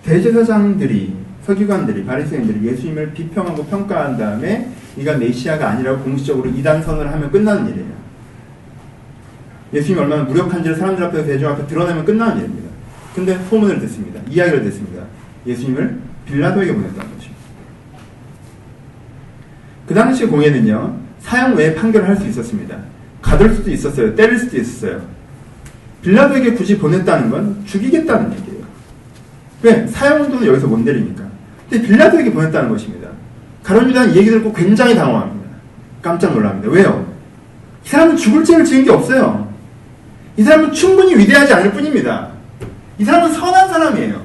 대제사장들이, 서기관들이, 바리새인들이 예수님을 비평하고 평가한 다음에 이가 메시아가 아니라고 공식적으로 이단 선언을 하면 끝나는 일이에요. 예수님이 얼마나 무력한지를 사람들 앞에서 대중 앞에 드러내면 끝나는 일입니다. 근데 소문을 듣습니다. 이야기를 듣습니다. 예수님을 빌라도에게 보냈다는 것입니다. 그 당시 공예는요, 사형 외에 판결을 할 수 있었습니다. 가둘 수도 있었어요. 때릴 수도 있었어요. 빌라도에게 굳이 보냈다는 건 죽이겠다는 얘기예요. 왜? 사형운동은 여기서 못 내리니까. 근데 빌라도에게 보냈다는 것입니다. 가룟 유다는 이 얘기 듣고 굉장히 당황합니다. 깜짝 놀랍니다. 왜요? 이 사람은 죽을 죄를 지은 게 없어요. 이 사람은 충분히 위대하지 않을 뿐입니다. 이 사람은 선한 사람이에요.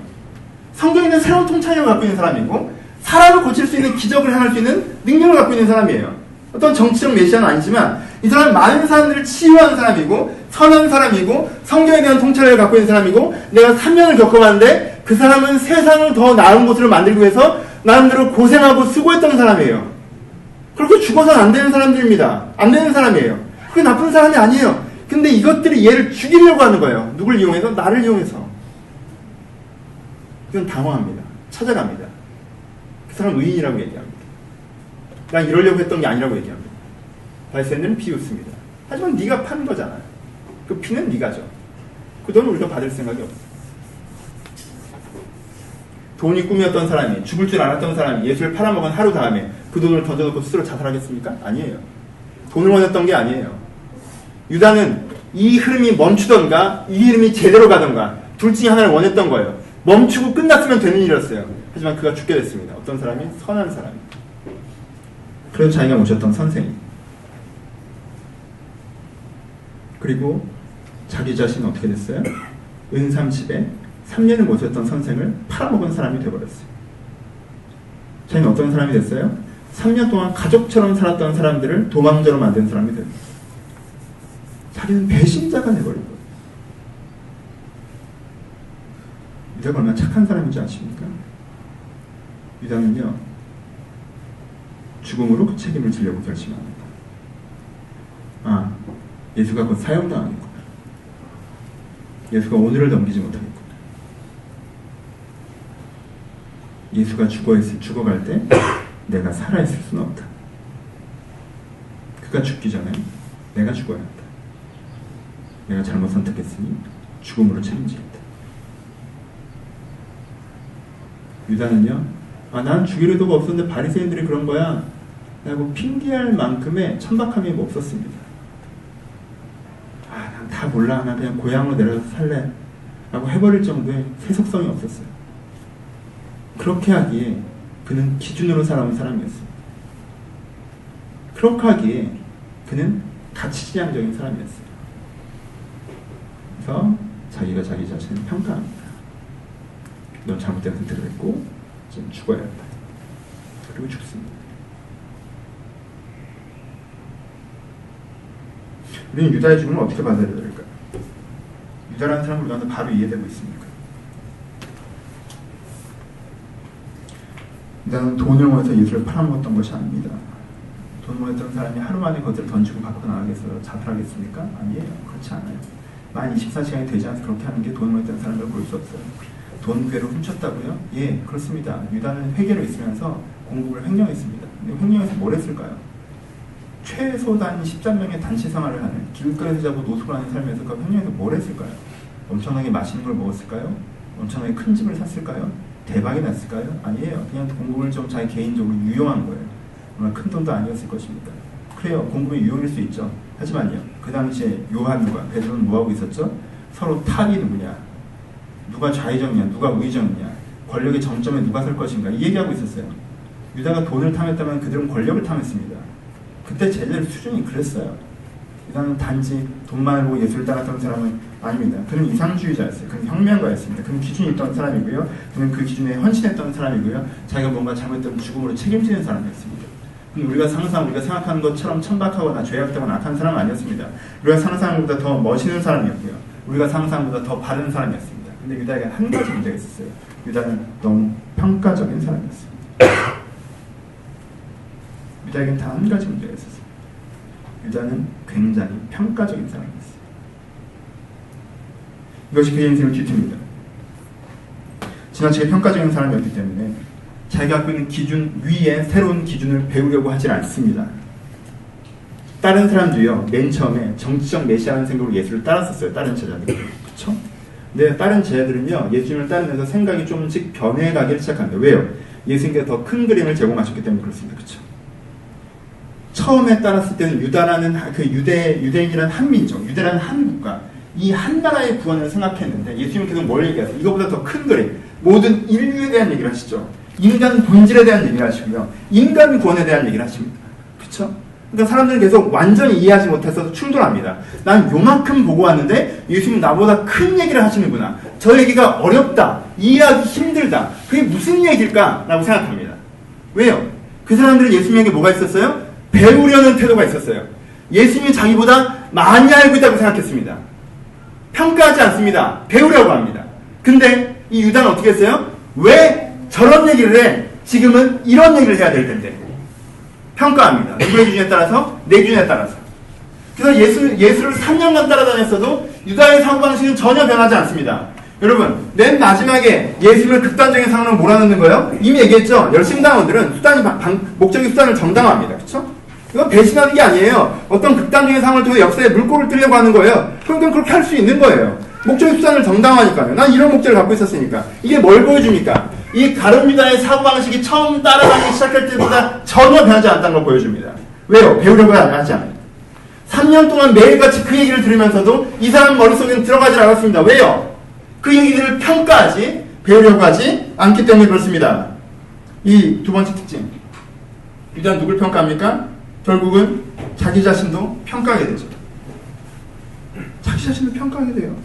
성경에는 새로운 통찰력을 갖고 있는 사람이고, 사람을 고칠 수 있는 기적을 행할 수 있는 능력을 갖고 있는 사람이에요. 어떤 정치적 메시아는 아니지만 이 사람은 많은 사람들을 치유하는 사람이고, 선한 사람이고, 성경에 대한 통찰력을 갖고 있는 사람이고, 내가 3년을 겪어봤는데 그 사람은 세상을 더 나은 곳으로 만들기 위해서 나름대로 고생하고 수고했던 사람이에요. 그렇게 죽어서는 안 되는 사람들입니다. 안 되는 사람이에요. 그게 나쁜 사람이 아니에요. 근데 이것들이 얘를 죽이려고 하는 거예요. 누굴 이용해서? 나를 이용해서. 이건 당황합니다. 찾아갑니다. 그 사람 의인이라고 얘기합니다. 난 이러려고 했던 게 아니라고 얘기합니다. 바리새인들은 비웃습니다. 하지만 네가 판 거잖아요. 그 피는 네가 줘. 그 돈은 우리가 받을 생각이 없어. 돈이 꿈이었던 사람이, 죽을 줄 알았던 사람이 예수를 팔아먹은 하루 다음에 그 돈을 던져놓고 스스로 자살하겠습니까? 아니에요. 돈을 원했던 게 아니에요. 유다는 이 흐름이 멈추던가 이 흐름이 제대로 가던가 둘 중에 하나를 원했던 거예요. 멈추고 끝났으면 되는 일이었어요. 하지만 그가 죽게 됐습니다. 어떤 사람이? 선한 사람이. 그래서 자기가 모셨던 선생님. 그리고 자기 자신은 어떻게 됐어요? 은삼집에 3년을 모셨던 선생을 팔아먹은 사람이 되어버렸어요. 자기는 어떤 사람이 됐어요? 3년 동안 가족처럼 살았던 사람들을 도망자로 만든 사람이 됐어요. 자기는 배신자가 돼버린 거예요. 유다가 얼마나 착한 사람인지 아십니까? 유다는요, 죽음으로 그 책임을 지려고 결심합니다. 아, 예수가 곧 사형당하겠구나. 예수가 오늘을 넘기지 못하겠구나. 예수가 죽어갈 때 내가 살아있을 수는 없다. 그가 죽기 전에 내가 죽어야 한다. 내가 잘못 선택했으니 죽음으로 책임지겠다. 유다는요, 난 죽일 의도가 없었는데 바리새인들이 그런 거야 라고 핑계할 만큼의 천박함이 없었습니다. 난 다 몰라, 난 그냥 고향으로 내려가서 살래 라고 해버릴 정도의 세속성이 없었어요. 그렇게 하기에 그는 기준으로 살아온 사람이었습니다. 그렇게 하기에 그는 가치지향적인 사람이었어요. 그래서 자기가 자기 자신을 평가합니다. 넌 잘못된 선택을 했고 지금 죽어야 한다. 그리고 죽습니다. 우리는 유다의 죽음을 어떻게 받아들여야 될까요? 유다라는 사람을 우리한테 바로 이해되고 있습니까? 유다는 돈을 모아서 예수를 팔아먹었던 것이 아닙니다. 돈 모았던 사람이 하루 만에 것들을 던지고 밖으로 나가겠어서 자살하겠습니까? 아니에요. 그렇지 않아요. 만 24시간이 되지 않아서 그렇게 하는 게 돈 모았던 사람을 볼 수 없어요. 돈 괴로 훔쳤다고요? 예, 그렇습니다. 유다는 회개로 있으면서 공국을 횡령했습니다. 근데 횡령해서 뭘 했을까요? 최소단 13명의 단체 생활을 하는 길거리에서 자고 노숙을 하는 삶에서 그 횡령해서 뭘 했을까요? 엄청나게 맛있는 걸 먹었을까요? 엄청나게 큰 집을 샀을까요? 대박이 났을까요? 아니에요. 그냥 공급을 좀 자기 개인적으로 유용한 거예요. 정말 큰 돈도 아니었을 것입니다. 그래요. 공급이 유용일 수 있죠. 하지만요. 그 당시에 요한과 베드로는 뭐하고 있었죠? 서로 탑이 누구냐? 누가 좌의정이냐? 누가 우의정이냐? 권력의 정점에 누가 설 것인가? 이 얘기하고 있었어요. 유다가 돈을 탐했다면 그들은 권력을 탐했습니다. 그때 젤레의 수준이 그랬어요. 유다는 단지 돈만을 보고 예수를 따랐던 사람은 아닙니다. 그는 이상주의자였어요. 그는 혁명가였습니다. 그는 기준이 있던 사람이고요. 그는 그 기준에 헌신했던 사람이고요. 자기가 뭔가 잘못되면 죽음으로 책임지는 사람이었습니다. 우리가 생각하는 것처럼 천박하거나 죄악되거나 악한 사람은 아니었습니다. 우리가 상상하는 것보다 더 멋있는 사람이었고요. 우리가 상상하는 것보다 더 바른 사람이었습니다. 근데 유다에게 한 가지 문제가 있었어요. 유다는 너무 평가적인 사람이었습니다. 유다에게는 단 한 가지 문제가 있었어요. 유다는 굉장히 평가적인 사람이었어요. 이것이 그의 인생을 뒤집니다. 지나치게 평가적인 사람이었기 때문에 자기가 갖고 있는 기준 위에 새로운 기준을 배우려고 하질 않습니다. 다른 사람도요, 맨 처음에 정치적 메시아라는 생각으로 예수를 따랐었어요. 다른 제자들. 그쵸? 근데 다른 제자들은요, 예수님을 따르면서 생각이 조금씩 변해가기 시작합니다. 왜요? 예수님께서 더 큰 그림을 제공하셨기 때문에 그렇습니다. 그쵸? 처음에 따랐을 때는 유다라는 그 유대인이라는 한 민족, 유대라는 한 국가, 이 한 나라의 구원을 생각했는데 예수님께서 뭘 얘기하세요? 이거보다 더 큰 그림, 모든 인류에 대한 얘기를 하시죠. 인간 본질에 대한 얘기를 하시고요. 인간 구원에 대한 얘기를 하십니다. 그렇죠? 그러니까 사람들은 계속 완전히 이해하지 못해서 충돌합니다. 난 요만큼 보고 왔는데 예수님 나보다 큰 얘기를 하시는구나. 저 얘기가 어렵다. 이해하기 힘들다. 그게 무슨 얘기일까? 라고 생각합니다. 왜요? 그 사람들은 예수님에게 뭐가 있었어요? 배우려는 태도가 있었어요. 예수님이 자기보다 많이 알고 있다고 생각했습니다. 평가하지 않습니다. 배우려고 합니다. 근데 이 유다는 어떻게 했어요? 왜 저런 얘기를 해? 지금은 이런 얘기를 해야 될 텐데. 평가합니다. 누구의 기준에 따라서? 내 기준에 따라서. 그래서 예수를 3년간 따라다녔어도 유다의 사고방식은 전혀 변하지 않습니다. 여러분, 맨 마지막에 예수님을 극단적인 상황으로 몰아넣는 거예요? 이미 얘기했죠? 열심당원들은 목적인 수단을 정당화합니다. 그렇죠? 이건 배신하는 게 아니에요. 어떤 극단적인 상황을 통해 역사에 물꼬를 뜨려고 하는 거예요. 그러니까 그렇게 할 수 있는 거예요. 목적인 수단을 정당화하니까요. 난 이런 목적을 갖고 있었으니까. 이게 뭘 보여줍니까? 이 가룟 유다의 사고방식이 처음 따라가기 시작할 때보다 전혀 변하지 않았다는 걸 보여줍니다. 왜요? 배우려고 하지 않아요. 3년 동안 매일같이 그 얘기를 들으면서도 이 사람 머릿속에는 들어가지 않았습니다. 왜요? 그 얘기들을 평가하지, 배우려고 하지 않기 때문에 그렇습니다. 이 두 번째 특징. 유다는 누굴 평가합니까? 결국은 자기 자신도 평가하게 되죠. 자기 자신도 평가하게 돼요.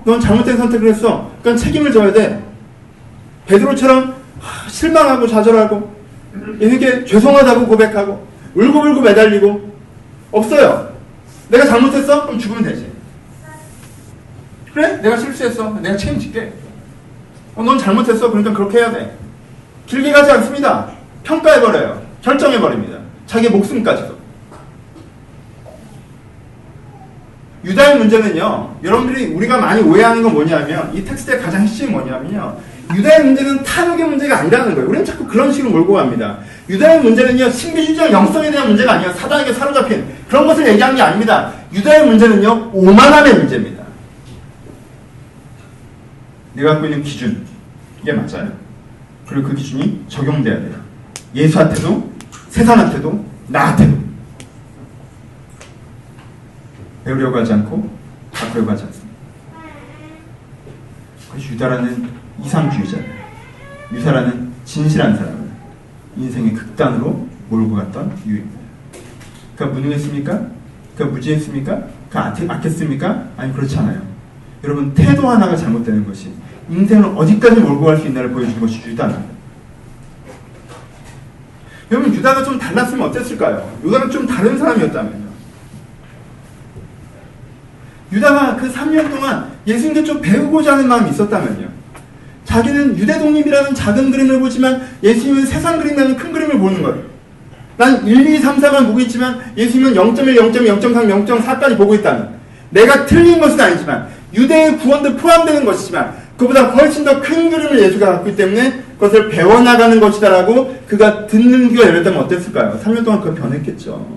넌 잘못된 선택을 했어. 그러니까 책임을 져야 돼. 베드로처럼 실망하고 좌절하고 예수님께 죄송하다고 고백하고 울고불고 매달리고 없어요. 내가 잘못했어? 그럼 죽으면 되지. 그래? 내가 실수했어. 내가 책임질게. 넌 잘못했어. 그러니까 그렇게 해야 돼. 길게 가지 않습니다. 평가해버려요. 결정해버립니다. 자기 목숨까지도. 유다의 문제는요, 여러분들이 우리가 많이 오해하는 건 뭐냐면, 이 텍스트의 가장 핵심이 뭐냐면요, 유다의 문제는 탐욕의 문제가 아니라는 거예요. 우리는 자꾸 그런 식으로 몰고 갑니다. 유다의 문제는요, 신비주의적 영성에 대한 문제가 아니라 사단에게 사로잡힌 그런 것을 얘기하는 게 아닙니다. 유다의 문제는요, 오만함의 문제입니다. 내가 갖고 있는 기준, 이게 맞아요. 그리고 그 기준이 적용돼야 돼요. 예수한테도, 세상한테도, 나한테도. 배우려고 하지 않고, 바꾸려고 하지 않습니다. 그래서 유다라는 이상주의자예요. 유다라는 진실한 사람을 인생의 극단으로 몰고 갔던 이유입니다. 그가 무능했습니까? 그가 무지했습니까? 그가 악했습니까? 아니, 그렇지 않아요. 여러분, 태도 하나가 잘못되는 것이 인생을 어디까지 몰고 갈 수 있나를 보여주는 것이 유다입니다. 여러분, 유다가 좀 달랐으면 어땠을까요? 유다는 좀 다른 사람이었다면요. 유다가 그 3년 동안 예수님께 좀 배우고자 하는 마음이 있었다면요. 자기는 유대 독립이라는 작은 그림을 보지만 예수님은 세상 그림이라는 큰 그림을 보는 거예요. 난 1, 2, 3, 4만 보고 있지만 예수님은 0.1, 0.2, 0.3, 0.4까지 보고 있다는, 내가 틀린 것은 아니지만 유대의 구원도 포함되는 것이지만 그보다 훨씬 더 큰 그림을 예수가 갖고 있기 때문에 그것을 배워나가는 것이다라고 그가 듣는 귀가 열렸다면 어땠을까요? 3년 동안 그가 변했겠죠.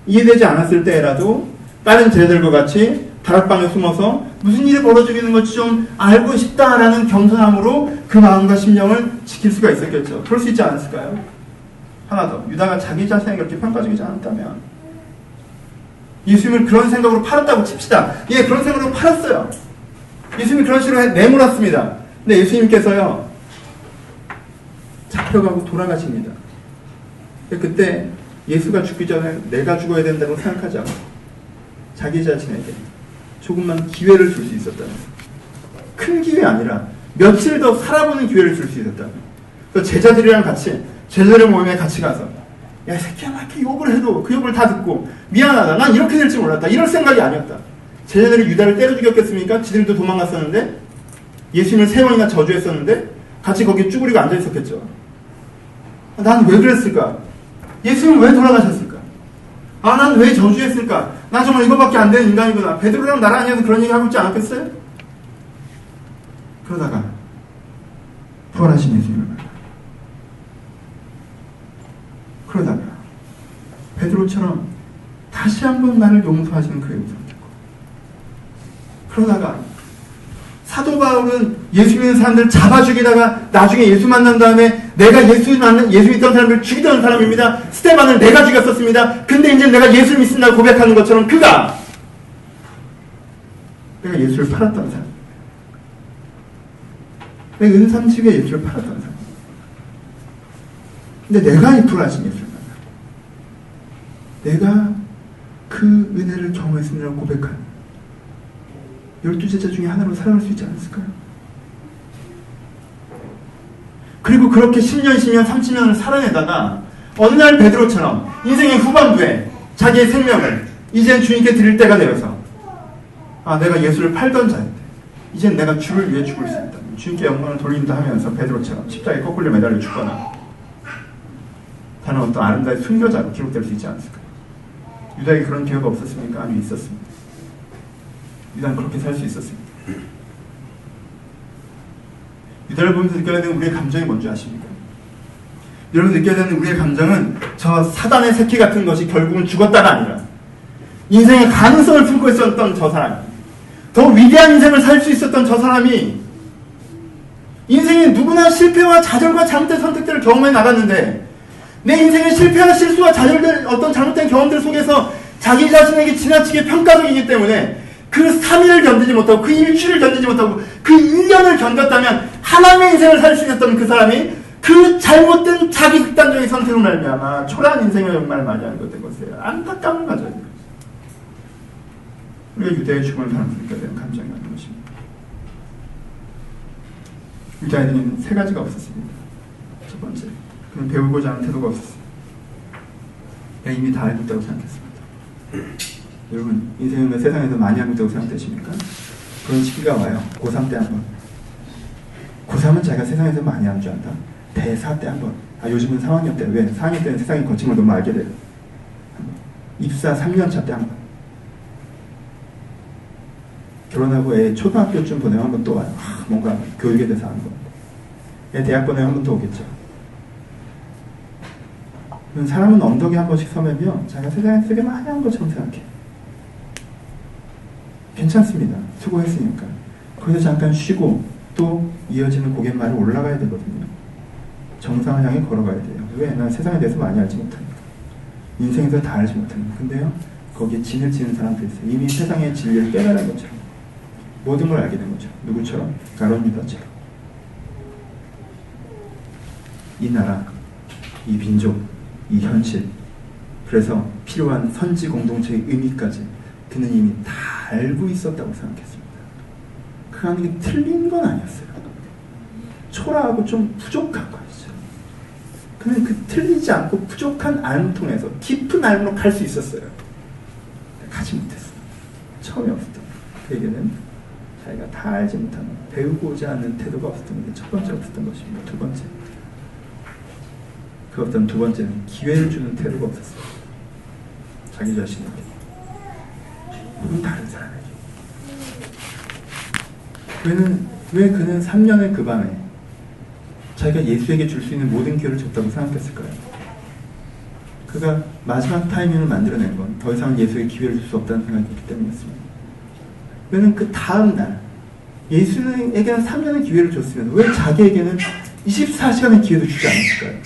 이해되지 않았을 때라도 다른 제자들과 같이 다락방에 숨어서 무슨 일이 벌어지고 있는 건지 좀 알고 싶다라는 겸손함으로 그 마음과 심령을 지킬 수가 있었겠죠. 그럴 수 있지 않았을까요? 하나 더, 유다가 자기 자신에게 그렇게 평가적이지 않았다면, 예수님을 그런 생각으로 팔았다고 칩시다. 예, 그런 생각으로 팔았어요. 예수님이 그런 식으로 내몰았습니다. 근데 예수님께서요, 잡혀가고 돌아가십니다. 그때 예수가 죽기 전에 내가 죽어야 된다고 생각하지 않고 자기 자신에게 조금만 기회를 줄 수 있었다면, 큰 기회 아니라 며칠 더 살아보는 기회를 줄 수 있었다면, 그래서 제자들이랑 같이, 제자들의 모임에 같이 가서, 야, 이 새끼야, 막 이렇게 욕을 해도 그 욕을 다 듣고 미안하다, 난 이렇게 될지 몰랐다, 이럴 생각이 아니었다. 제자들이 유다를 때려 죽였겠습니까? 지들도 도망갔었는데, 예수님을 3번이나 저주했었는데 같이 거기에 쭈그리고 앉아 있었겠죠. 난 왜 그랬을까? 예수님은 왜 돌아가셨을까? 아, 난 왜 저주했을까? 나 정말 이거밖에 안 되는 인간이구나. 베드로랑 나랑 아니어도 그런 얘기 하고 있지 않았겠어요? 그러다가 부활하신 예수님을 만나. 그러다가 베드로처럼 다시 한번 나를 용서하시는 그의 음성을 듣고, 그러다가 사도 바울은 예수 믿는 사람들 잡아 죽이다가 나중에 예수 만난 다음에 내가 예수 믿던 사람들 죽이던 사람입니다. 스테반을 내가 죽였었습니다. 근데 이제 내가 예수를 믿습니다 고백하는 것처럼 그가 내가 예수를 팔았던 사람, 내가 은삼치게 예수를 팔았던 사람, 근데 내가 이 불하신 예수를 만나 내가 그 은혜를 경험했음이라고 고백한 12제자 중에 하나로 살아갈 수 있지 않았을까요? 그리고 그렇게 10년, 10년, 30년을 살아내다가 어느 날 베드로처럼 인생의 후반부에 자기의 생명을 이젠 주님께 드릴 때가 되어서, 아, 내가 예수를 팔던 자인데 이젠 내가 주를 위해 죽을 수 있다, 주님께 영광을 돌린다 하면서 베드로처럼 십자가에 거꾸로 매달려 죽거나 다른 어떤 아름다운 순교자로 기록될 수 있지 않았을까요? 유다에게 그런 기회가 없었습니까? 아니, 있었습니다. 유다는 그렇게 살 수 있었습니다. 유다를 보면서 느껴야 되는 우리의 감정이 뭔지 아십니까? 여러분, 느껴야 되는 우리의 감정은 저 사단의 새끼 같은 것이 결국은 죽었다가 아니라 인생의 가능성을 품고 있었던 저 사람이, 더 위대한 인생을 살 수 있었던 저 사람이, 인생에 누구나 실패와 좌절과 잘못된 선택들을 경험해 나갔는데 내 인생의 실패와 실수와 좌절된 어떤 잘못된 경험들 속에서 자기 자신에게 지나치게 평가적이기 때문에 그 3일을 견디지 못하고 그 일주일을 견디지 못하고 그 1년을 견뎠다면 하나님의 인생을 살 수 있었던 그 사람이 그 잘못된 자기 극단적인 선택으로 말미암아 초라한 인생을 정말 맞이하는 것 된 것이에요. 안타까움을 가져야 돼요. 우리가 유대의 죽음을 바라보니까 되는 감정이 많은 것입니다. 유다에는 3가지가 없었습니다. 첫 번째, 그는 배우고자 하는 태도가 없었습니다. 내가 이미 다 알고 있다고 생각했습니다. 여러분, 인생은 세상에서 많이 알고 있다고 생각되십니까? 그런 시기가 와요. 고3 때 한 번. 고3은 자기가 세상에서 많이 아는 줄 안다. 대사 때 한 번. 아, 요즘은 3학년 때. 왜? 4학년 때는 세상의 거침을 너무 알게 돼요. 입사 3년차 때 한 번. 결혼하고 애 초등학교쯤 보내면 한 번 또 와요. 뭔가 교육에 대해서 하는 거. 애 대학 보내면 한 번 또 오겠죠. 사람은 언덕에 한 번씩 서면요, 자기가 세상에 쓰게 많이 한 것처럼 생각해. 괜찮습니다. 수고했으니까. 거기서 잠깐 쉬고 또 이어지는 고갯말을 올라가야 되거든요. 정상을 향해 걸어가야 돼요. 왜? 난 세상에 대해서 많이 알지 못하니까. 인생에서 다 알지 못하니까. 근데요, 거기에 진을 치는 사람들이 있어요. 이미 세상의 진리를 깨달은 것처럼. 모든 걸 알게 된 거죠. 누구처럼? 가룟 유다처럼. 이 나라, 이 민족, 이 현실, 그래서 필요한 선지 공동체의 의미까지 그는 이미 다 알고 있었다고 생각했습니다. 그 하는 게 틀린 건 아니었어요. 초라하고 좀 부족한 것이죠. 그는 그 틀리지 않고 부족한 알을 통해서 깊은 알로 갈 수 있었어요. 가지 못했어요. 처음에 없었던 그에게는 자기가 다 알지 못하는, 배우고자 하는 태도가 없었던 게 첫 번째 없었던 것입니다. 두 번째, 그 어떤 두 번째는 기회를 주는 태도가 없었어요. 자기 자신에게 혹은 다른 사람에게. 왜 그는 3년의 그 밤에 자기가 예수에게 줄 수 있는 모든 기회를 줬다고 생각했을까요? 그가 마지막 타이밍을 만들어낸 건 더 이상 예수에게 기회를 줄 수 없다는 생각이었기 때문이었습니다. 왜냐면 그 다음 날 예수에게는 3년의 기회를 줬으면 왜 자기에게는 24시간의 기회도 주지 않았을까요?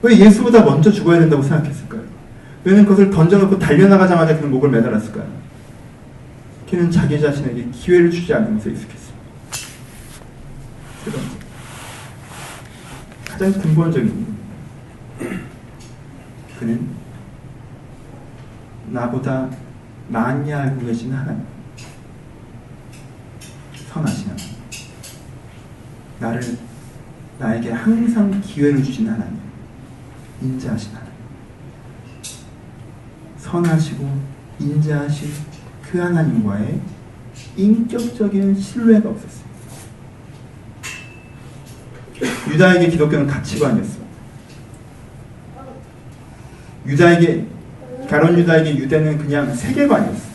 왜 예수보다 먼저 죽어야 된다고 생각했을까요? 왜냐면 그것을 던져놓고 달려나가자마자 그는 목을 매달았을까요? 그는 자기 자신에게 기회를 주지 않는 것에 익숙했습니다. 세 번째, 가장 근본적인 이유, 그는 나보다 많이 알고 계신 하나님, 선하신 하나님, 나에게 항상 기회를 주신 하나님, 인자하신 하나님, 선하시고 인자하신 그 하나님과의 인격적인 신뢰가 없었습니다. 유다에게 기독교는 가치관이었어요. 가룟 유다에게 유대는 그냥 세계관이었어요.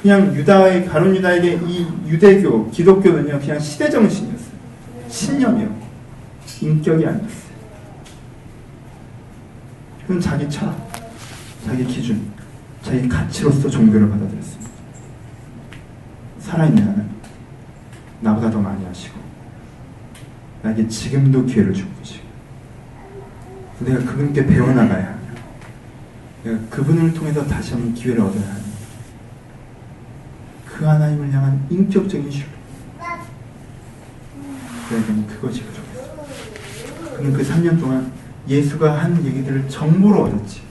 그냥 가룟 유다에게 이 유대교, 기독교는요, 그냥 시대정신이었어요. 신념이었고, 인격이 아니었어요. 그는 자기 철학, 자기 기준, 자기 가치로서 종교를 받아들였습니다. 살아있는 하나님, 나보다 더 많이 하시고, 나에게 지금도 기회를 주고 계시고, 내가 그분께 배워나가야 하며, 내가 그분을 통해서 다시 한번 기회를 얻어야 하며, 그 하나님을 향한 인격적인 신뢰, 그에게는 그것이 부족했어요. 그는 그 3년 동안 예수가 한 얘기들을 정보를 얻었지,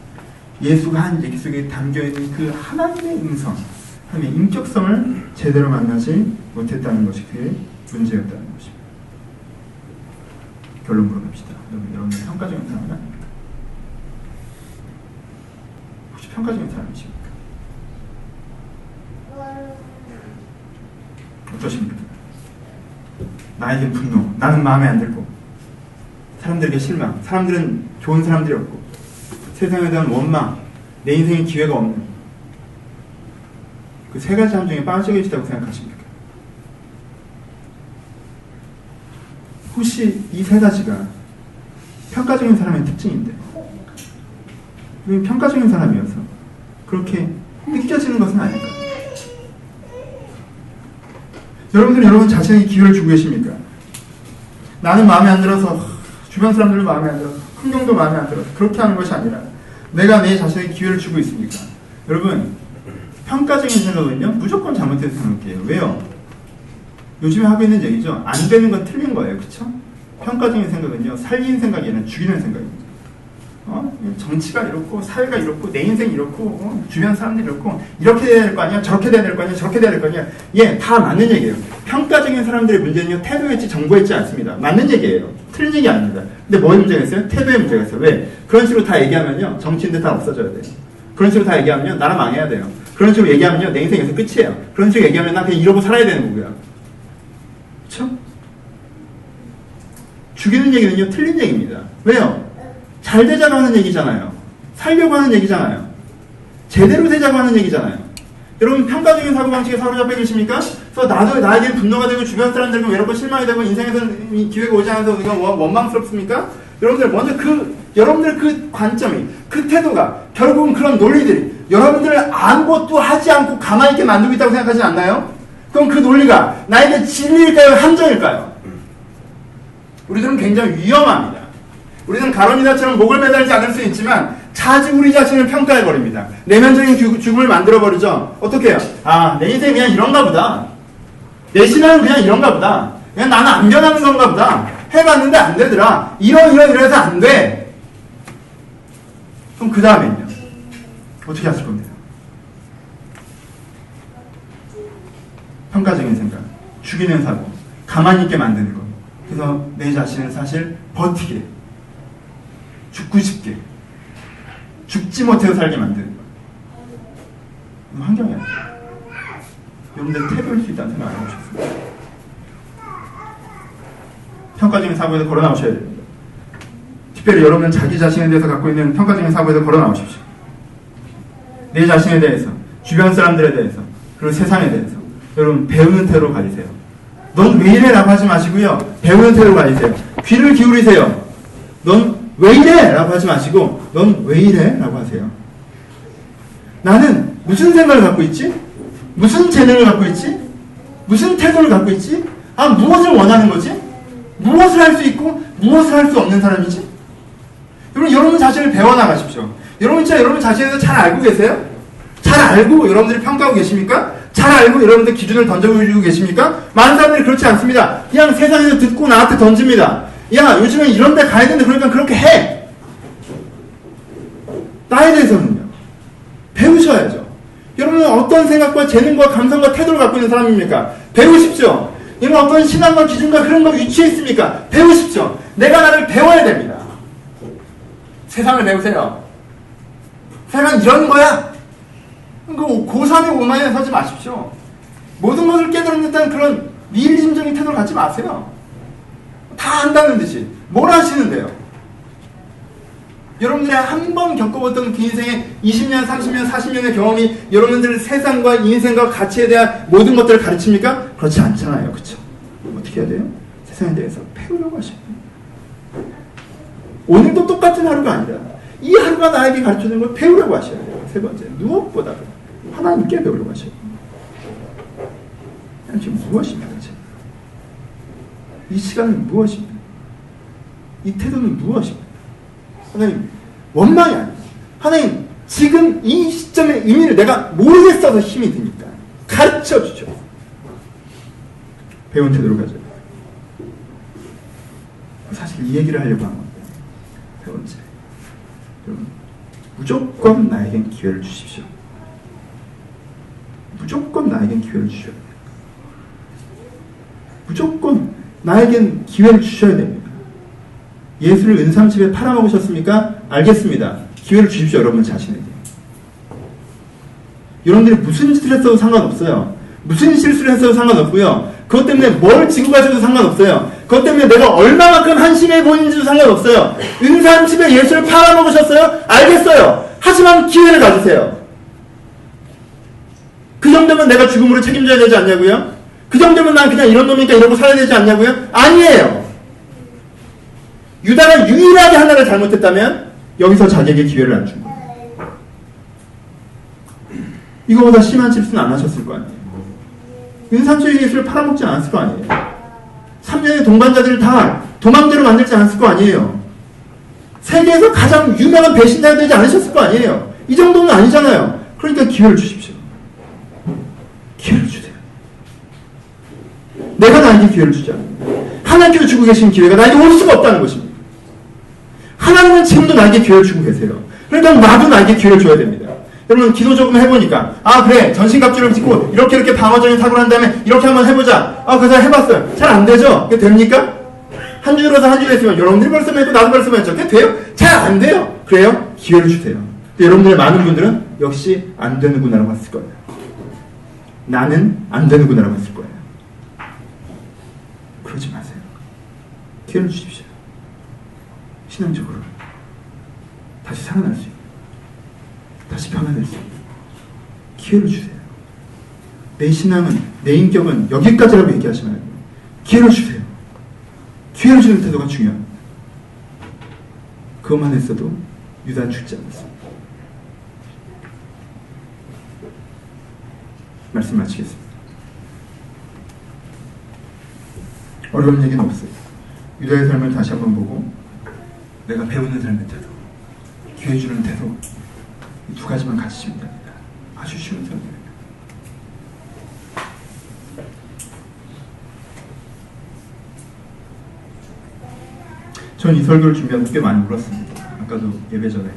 예수가 한 얘기 속에 담겨있는 그 하나님의 음성, 하나님의 인격성을 제대로 만나지 못했다는 것이 그의 문제였다는 것입니다. 결론으로 갑시다. 여러분은 평가적인 사람은 아닙니까? 혹시 평가적인 사람이십니까? 어떠십니까? 나에게 분노, 나는 마음에 안 들고, 사람들에게 실망, 사람들은 좋은 사람들이었고, 세상에 대한 원망, 내 인생에 기회가 없는 그 세 가지 함 중에 빠져 계시다고 생각하십니까? 혹시 이 세 가지가 평가적인 사람의 특징인데, 평가적인 사람이어서 그렇게 느껴지는 것은 아닐까요? 여러분들은 여러분 자신에게 기회를 주고 계십니까? 나는 마음에 안 들어서, 주변 사람들도 마음에 안 들어서, 환경도 마음에 안 들어서 그렇게 하는 것이 아니라 내가 내 자신에게 기회를 주고 있습니까? 여러분, 평가적인 생각은요, 무조건 잘못된 생각이에요. 왜요? 요즘에 하고 있는 얘기죠. 안 되는 건 틀린 거예요. 그쵸? 평가적인 생각은요, 살리는 생각이 아니라 죽이는 생각입니다. 정치가 이렇고, 사회가 이렇고, 내 인생이 이렇고, 주변 사람들이 이렇고, 이렇게 돼야 될 거 아니야? 저렇게 돼야 될 거 아니야? 저렇게 돼야 될 거 아니야? 예, 다 맞는 얘기예요. 평가적인 사람들의 문제는요, 태도에 있지 정보에 있지 않습니다. 맞는 얘기예요. 틀린 얘기 아닙니다. 근데 뭐에 문제가 있어요? 태도에 문제가 있어요. 왜? 그런 식으로 다 얘기하면요, 정치인들 다 없어져야 돼요. 그런 식으로 다 얘기하면요, 나라 망해야 돼요. 그런 식으로 얘기하면요, 내 인생에서 끝이에요. 그런 식으로 얘기하면 나 그냥 이러고 살아야 되는 거고요. 그쵸? 죽이는 얘기는요, 틀린 얘기입니다. 왜요? 잘 되자고 하는 얘기잖아요. 살려고 하는 얘기잖아요. 제대로 되자고 하는 얘기잖아요. 여러분 평가적인 사고방식에 사로잡혀 계십니까? 그래서 나에게 분노가 되고 주변 사람들과 외롭고 실망이 되고 인생에서는 이 기회가 오지 않아서 우리가 원망스럽습니까? 여러분들 먼저 여러분들 그 관점이, 그 태도가 결국은 그런 논리들이 여러분들을 아무것도 하지 않고 가만히 있게 만들고 있다고 생각하지 않나요? 그럼 그 논리가 나에게 진리일까요? 함정일까요? 우리들은 굉장히 위험합니다. 우리는 가론유다처럼 목을 매달지 않을 수 있지만 자주 우리 자신을 평가해버립니다. 내면적인 죽음을 만들어버리죠. 어떻게 해요? 아, 내 인생이 그냥 이런가 보다. 내 신앙은 그냥 이런가 보다. 그냥 나는 안 변하는 건가 보다. 해봤는데 안 되더라. 이래서 안 돼. 그럼 그 다음에는요? 어떻게 하실 겁니다? 평가적인 생각, 죽이는 사고, 가만히 있게 만드는 것. 그래서 내 자신을 사실 버티게, 죽고 싶게, 죽지 못해서 살게 만드는 것. 이건 환경이 아니에요. 여러분들 태도일 수 있다는 생각 안 해보셨습니까? 평가적인 사고에서 걸어 나오셔야 됩니다. 특별히 여러분은 자기 자신에 대해서 갖고 있는 평가적인 사고에서 걸어 나오십시오. 내 자신에 대해서, 주변 사람들에 대해서, 그리고 세상에 대해서 여러분 배우는 태도로 가지세요. 넌 왜 이래? 라고 하지 마시고요. 배우는 태도로 가지세요. 귀를 기울이세요. 넌 왜 이래? 라고 하지 마시고 넌 왜 이래? 라고 하세요. 나는 무슨 생각을 갖고 있지? 무슨 재능을 갖고 있지? 무슨 태도를 갖고 있지? 아, 무엇을 원하는 거지? 무엇을 할 수 있고 무엇을 할 수 없는 사람이지? 여러분 자신을 배워나가십시오. 여러분 진짜 여러분 자신에 대해서 잘 알고 계세요? 잘 알고 여러분들이 평가하고 계십니까? 잘 알고 여러분들 기준을 던져주고 계십니까? 많은 사람들이 그렇지 않습니다. 그냥 세상에서 듣고 나한테 던집니다. 야, 요즘에 이런 데 가야 되는데 그러니까 그렇게 해. 나에 대해서는요. 배우셔야죠. 여러분은 어떤 생각과 재능과 감성과 태도를 갖고 있는 사람입니까? 배우십시오. 여러분 어떤 신앙과 기준과 그런 거 위치에 있습니까? 배우십시오. 내가 나를 배워야 됩니다. 세상을 배우세요. 세상은 이런 거야. 그 고3에 오만에 서지 마십시오. 모든 것을 깨달은 듯한 그런 니힐리즘적인 태도를 갖지 마세요. 다 안다는 듯이 뭘 하시는데요? 여러분들이 한 번 겪어봤던 그 인생의 20년, 30년, 40년의 경험이 여러분들 세상과 인생과 가치에 대한 모든 것들을 가르칩니까? 그렇지 않잖아요. 그렇죠? 어떻게 해야 돼요? 세상에 대해서 배우려고 하셔야 돼요. 오늘도 똑같은 하루가 아니라 이 하루가 나에게 가르쳐주는 걸 배우려고 하셔야 돼요. 세 번째, 무엇보다도 하나님께 배우려고 하셔야 돼요. 지금 무엇입니까? 지금? 이 시간은 무엇입니까? 이 태도는 무엇입니까? 하나님, 원망이 아니에요. 하나님, 지금 이 시점에 의미를 내가 모르겠어서 힘이 드니까 가르쳐 주죠. 배운 태도로 가져요. 사실 이 얘기를 하려고 한 건데, 세 번째, 여러분, 무조건 나에겐 기회를 주십시오. 무조건 나에겐 기회를 주셔야 돼요. 무조건 나에겐 기회를 주셔야 됩니다. 예수를 은삼집에 팔아먹으셨습니까? 알겠습니다. 기회를 주십시오. 여러분 자신에게. 여러분들이 무슨 짓을 했어도 상관없어요. 무슨 실수를 했어도 상관없고요. 그것 때문에 뭘 지고 가셔도 상관없어요. 그것 때문에 내가 얼마만큼 한심해 보이는지도 상관없어요. 은삼집에 예수를 팔아먹으셨어요? 알겠어요. 하지만 기회를 가지세요. 그 정도면 내가 죽음으로 책임져야 되지 않냐고요? 그 정도면 난 그냥 이런 놈이니까 이러고 살아야 되지 않냐고요? 아니에요. 유다가 유일하게 하나를 잘못했다면 여기서 자기에게 기회를 안 준 거예요. 이거보다 심한 실수는 안 하셨을 거 아니에요. 은삼집의 예수를 팔아먹지 않았을 거 아니에요. 3년의 동반자들을 다 도망대로 만들지 않았을 거 아니에요. 세계에서 가장 유명한 배신자가 되지 않으셨을 거 아니에요. 이 정도는 아니잖아요. 그러니까 기회를 주십시오. 기회를 주세요. 내가 나에게 기회를 주자. 하나님께서 주고 계신 기회가 나에게 올 수가 없다는 것입니다. 하나님은 지금도 나에게 기회를 주고 계세요. 그러니까 나도 나에게 기회를 줘야 됩니다. 여러분 기도 조금 해보니까 아 그래 전신갑주를 짓고 이렇게 방어적인 사고를 한 다음에 이렇게 한번 해보자. 아 그래서 해봤어요. 잘 안 되죠? 그게 됩니까? 한 주 들어서 한 주 했으면 여러분들이 벌써 했고 나도 벌써 했죠. 그게 돼요? 잘 안 돼요. 그래요? 기회를 주세요. 근데 여러분들의 많은 분들은 역시 안 되는구나라고 했을 거예요. 나는 안 되는구나라고 했을 거예요. 그러지 마세요. 기회를 주십시오. 신앙적으로 다시 살아날 수 있고 다시 변화될 수 있고 기회를 주세요. 내 신앙은, 내 인격은 여기까지라고 얘기하지 말고 기회를 주세요. 기회를 주는 태도가 중요합니다. 그것만 했어도 유다는 죽지 않았습니다. 말씀 마치겠습니다. 어려운 얘기는 없어요. 유다의 삶을 다시 한번 보고 내가 배우는 삶의 태도, 기회 주는 태도, 이 두 가지만 가지시면 됩니다. 아주 쉬운 삶이에요. 전 이 설교를 준비하면서 꽤 많이 울었습니다. 아까도 예배 전에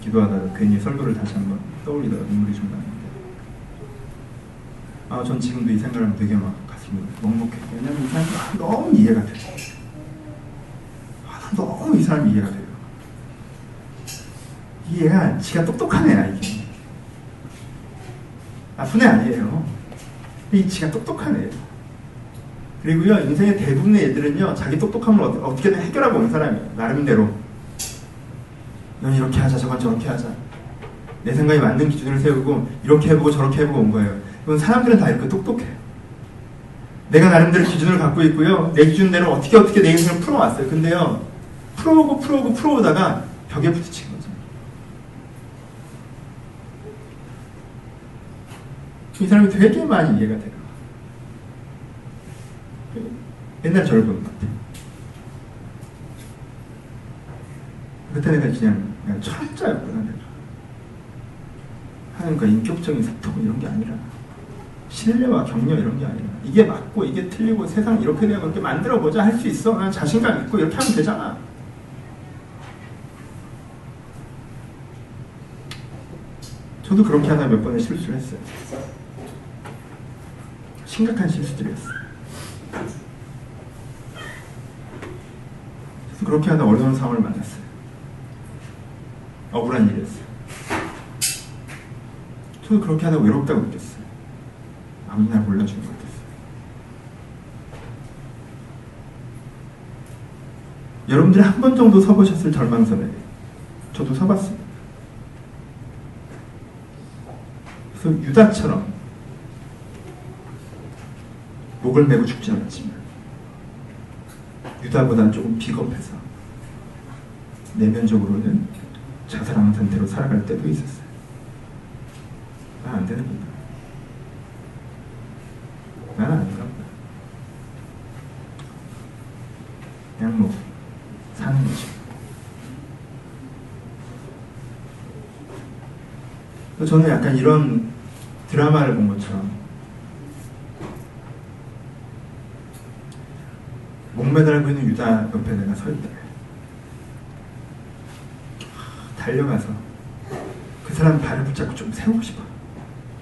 기도하다가 괜히 설교를 다시 한번 떠올리다가 눈물이 좀 나는데, 전 지금도 이 생각을 되게 막 가슴이 먹먹해. 왜냐면 이 사람이 너무 이해가 돼요. 너무 이 사람이 이해가 돼요. 이 애가 지가 똑똑한 애야, 이게. 나쁜 애 아니에요. 이 지가 똑똑한 애예요. 그리고요, 인생의 대부분의 애들은요, 자기 똑똑함을 어떻게든 해결하고 온 사람이에요. 나름대로. 넌 이렇게 하자, 저건 저렇게 하자. 내 생각에 맞는 기준을 세우고, 이렇게 해보고 저렇게 해보고 온 거예요. 이건 사람들은 다 이렇게 똑똑해요. 내가 나름대로 기준을 갖고 있고요, 내 기준대로 어떻게 내 인생을 풀어왔어요. 근데요, 풀어오다가 벽에 부딪힌 거죠. 이 사람이 되게 많이 이해가 돼요. 옛날 저를 보는 것 같아요. 그때 내가 그냥 철자였구나, 내가. 하나님과 인격적인 소통 이런 게 아니라, 신뢰와 격려 이런 게 아니라, 이게 맞고 이게 틀리고 세상 이렇게 되고 그렇게 만들어보자, 할 수 있어. 그냥 자신감 있고 이렇게 하면 되잖아. 저도 그렇게 하다 몇 번의 실수를 했어요. 심각한 실수들이었어요. 그래서 그렇게 하다 어려운 상황을 만났어요. 억울한 일이었어요. 저도 그렇게 하다 외롭다고 느꼈어요. 아무도 날 몰라주는 것 같았어요. 여러분들이 한 번 정도 서보셨을 절망선에 저도 서봤습니다. 그래서 유다처럼 목을 메고 죽지 않았지만 유다보다는 조금 비겁해서 내면적으로는 자살하는 상태로 살아갈 때도 있었어요. 안 되는 건가? 나는 아닌가 보다. 그냥 뭐 사는 거죠. 저는 약간 이런 드라마를 본 것처럼 목매달고 있는 유다 옆에 내가 서 있다. 달려가서 그 사람 발을 붙잡고 좀 세우고 싶어.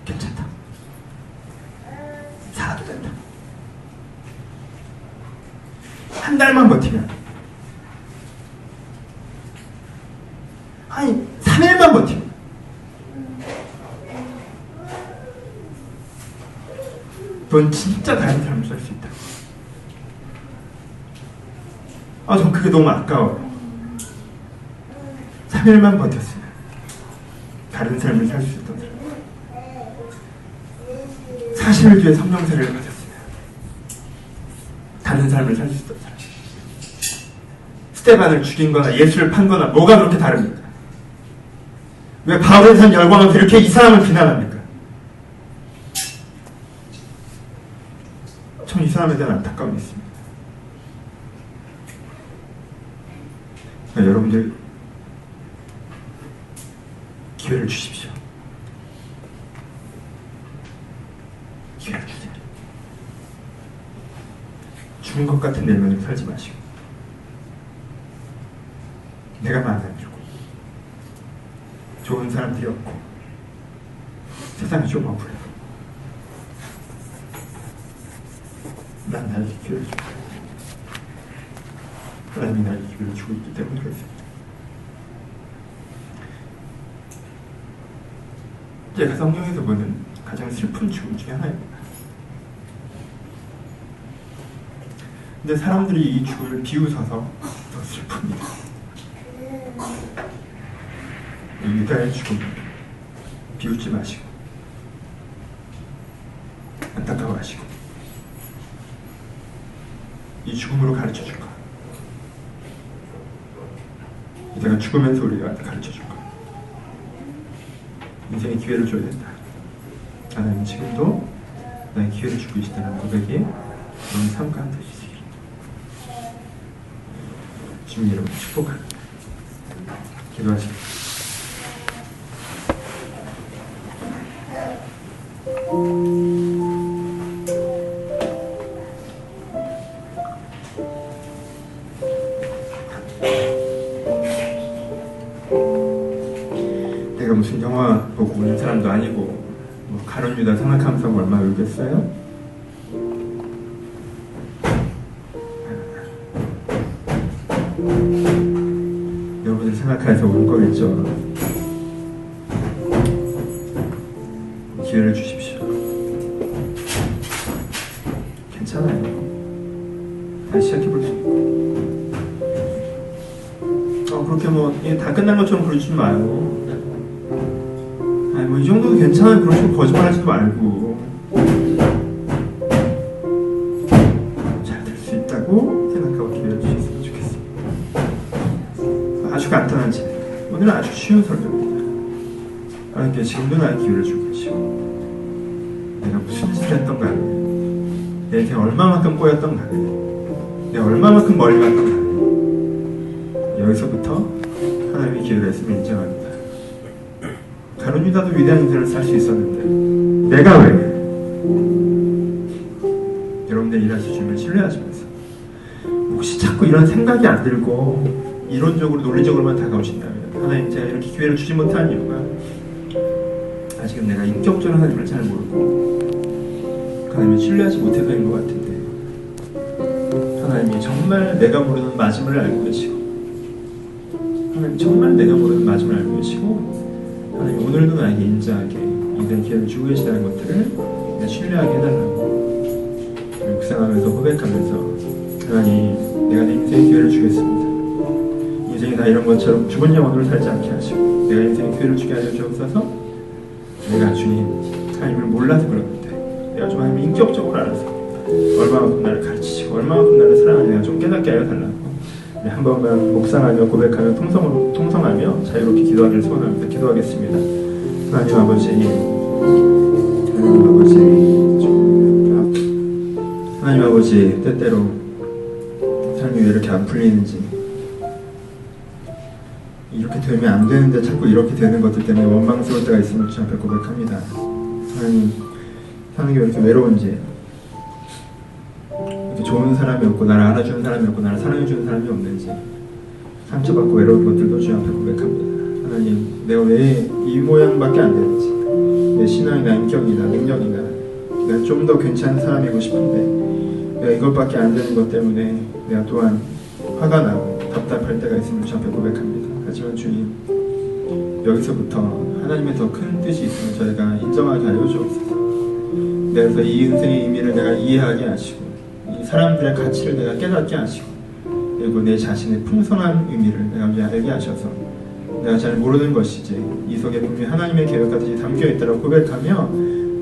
괜찮다. 살아도 된다. 한 달만 버티면, 아니 3일만 버티면 넌 진짜 다른 삶을 살 수 있다. 전 그게 너무 아까워요. 3일만 버텼으면 다른 삶을 살 수 있던 사람, 40일 뒤에 성령세를 받았으면 다른 삶을 살 수 있던 사람. 스테반을 죽인 거나 예수를 판 거나 뭐가 그렇게 다릅니까? 왜 바울에 대한 열광을 이렇게 이 사람을 비난합니까? 전 이 사람에 대한 안타까움이 있습니다. 여러분들 기회를 주십시오. 기회를 주세요. 죽은 것 같은 내면으로 살지 마시고 내가 마음에 안 들고 좋은 사람들이 없고 세상이 좀 억울해. 난 나에게 기회를 줍니다. 하나님이 나에게 기회를 주고 있기 때문에 그렇습니다. 제가 성경에서 보는 가장 슬픈 죽음 중에 하나입니다. 근데 사람들이 이 죽음을 비웃어서 더 슬픕니다. 유다의 죽음 비웃지 마시고 하시고 이 죽음으로 가르쳐 줄 거야. 내가 죽으면서 우리가 가르쳐 줄 거야. 인생의 기회를 줘야 된다. 하나님 지금도 나의 기회를 주고 계시다는 고백이 너희 삶 가운데 있으시길 주님 이름으로 축복합니다. 기도하십시오. 내가 무슨 영화 보고 우는 사람도 아니고 뭐 가룟 유다 생각하면서 얼마나 울겠어요? 여러분들 생각해서 울 거겠죠. 기회를 주십시오. 괜찮아요. 다시 시작해볼 수 있고. 그렇게 뭐 다 끝난 것처럼 그러지 마요. 아니 뭐 이 정도도 괜찮아요. 그런 식으로 거짓말하지도 말고 잘 될 수 있다고 생각하고 기회를 주셨으면 좋겠습니다. 아주 간단한 진행. 오늘은 아주 쉬운 설명입니다. 하나님께 지금도 나의 기회를 주고 계시고 내가 무슨 짓을 했던 간에 내 인생 얼마만큼 꼬였던 간에 내가 얼마만큼 멀리 갔던 간에 여기서부터 하나님의 기회가 있음을 인정합니다. 가룟 유다도 위대한 인생을 살 수 있었는데 내가 왜? 여러분들 일하실 주님을 신뢰하시면서 혹시 자꾸 이런 생각이 안 들고 이론적으로 논리적으로만 다가오신다면 하나님 제가 이렇게 기회를 주지 못한 이유가 아직은 내가 인격적으로 하나님을 잘 모르고 하나님을 신뢰하지 못해서인 것 같은데 하나님이 정말 내가 모르는 마음을 알고 계시고 하나님 정말 내가 모르는 마음을 알고 계시고 하나님 오늘도 나에게 인자하게 이런 기회를 주고 계시다는 것들을 내가 신뢰하게 해달라고 묵상하면서 고백하면서 하나님 내가 내 인생의 기회를 주겠습니다. 인생이 다 이런 것처럼 죽은 영혼으로 살지 않게 하시고 내가 인생의 기회를 주게 하여 주옵소서. 내가 주님 하나님을 몰라서 그러는데 내가 좀 하나님 인격적으로 알아서 얼마만큼 나를 가르치시고 얼마만큼 나를 사랑하는지 내가 좀 깨닫게 하여 달라고 한 번만 묵상하며 고백하며 통성하며 자유롭게 기도하기를 소원합니다. 기도하겠습니다. 하나님 아버지, 하나님 아버지, 때때로 삶이 왜 이렇게 안 풀리는지 이렇게 되면 안 되는데 자꾸 이렇게 되는 것들 때문에 원망스러울 때가 있음을 주 앞에 고백합니다. 하나님, 사는 게 왜 이렇게 외로운지 이렇게 좋은 사람이 없고 나를 알아주는 사람이 없고 나를 사랑해주는 사람이 없는지 상처받고 외로운 것들도 주 앞에 고백합니다. 하나님 내가 왜 이 모양밖에 안 되는지 내 신앙이나 인격이나 능력이나 내가 좀 더 괜찮은 사람이고 싶은데 내가 이것밖에 안 되는 것 때문에 내가 또한 화가 나고 답답할 때가 있음을 주 앞에 고백합니다. 하지만 주님 여기서부터 하나님의 더 큰 뜻이 있음을 저희가 인정하게 하여 주옵소서. 그래서 이 인생의 의미를 내가 이해하게 하시고 이 사람들의 가치를 내가 깨닫게 하시고 그리고 내 자신의 풍성한 의미를 내가 알게 하셔서 내가 잘 모르는 것이지 이 속에 분명히 하나님의 계획과 뜻이 담겨있다고 고백하며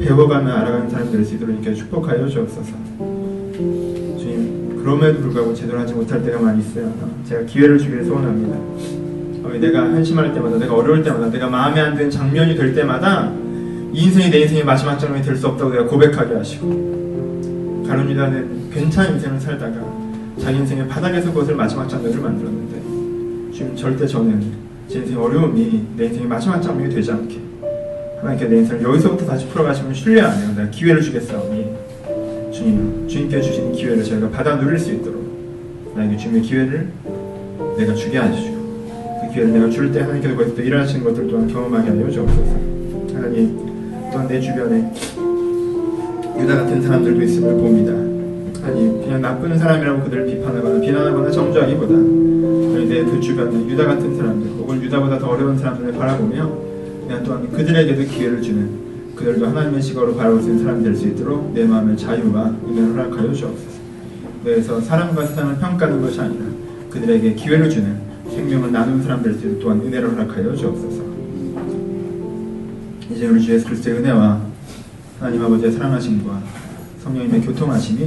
배워가며 알아가는 사람들이 될 수 있도록 이렇게 축복하여 주옵소서. 주님 그럼에도 불구하고 제대로 하지 못할 때가 많이 있어요. 제가 기회를 주기를 소원합니다. 내가 한심할 때마다 내가 어려울 때마다 내가 마음에 안 드는 장면이 될 때마다 이 인생이 내 인생의 마지막 장면이 될 수 없다고 내가 고백하게 하시고 가룟 유다는 괜찮은 인생을 살다가 자기 인생의 바닥에서 그것을 마지막 장면을 만들었는데 지금 절대 저는 제 인생의 어려움이 내 인생의 마지막 장면이 되지 않게 하나님께 내 인생을 여기서부터 다시 풀어가시면 신뢰하며 내가 기회를 주겠사오니 주님께 주신 기회를 저희가 받아 누릴 수 있도록 나에게 주님의 기회를 내가 주게 하시고 그 기회를 내가 줄 때 하나님께서 거기서 일하시는 것들 또한 경험하게 하여 주옵소서. 하나님 또한 내 주변에 유다 같은 사람들도 있음을 봅니다. 아니 그냥 나쁜 사람이라고 그들을 비난하거나 정죄하기보다 내 그 주변에 유다 같은 사람들 혹은 유다보다 더 어려운 사람들을 바라보며 내가 또한 그들에게도 기회를 주는 그들도 하나님의 시각으로 바라볼 수 있는 사람이 될 수 있도록 내 마음의 자유와 은혜를 허락하여 주옵소서. 그래서 사람과 세상을 평가하는 것이 아니라 그들에게 기회를 주는 생명을 나누는 사람 될 수 있도록 또한 은혜를 허락하여 주옵소서. 이제 우리 주 예수 그리스도의 은혜와 하나님 아버지의 사랑하심과 성령님의 교통하심이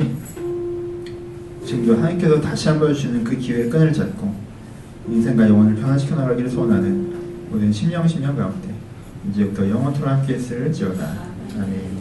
지금도 하나님께서 다시 한번 주시는 그 기회의 끈을 잡고 인생과 영혼을 변화시켜 나가기를 소원하는 모든 심령 가운데 이제부터 영원토록 함께 했을지어다. 아멘.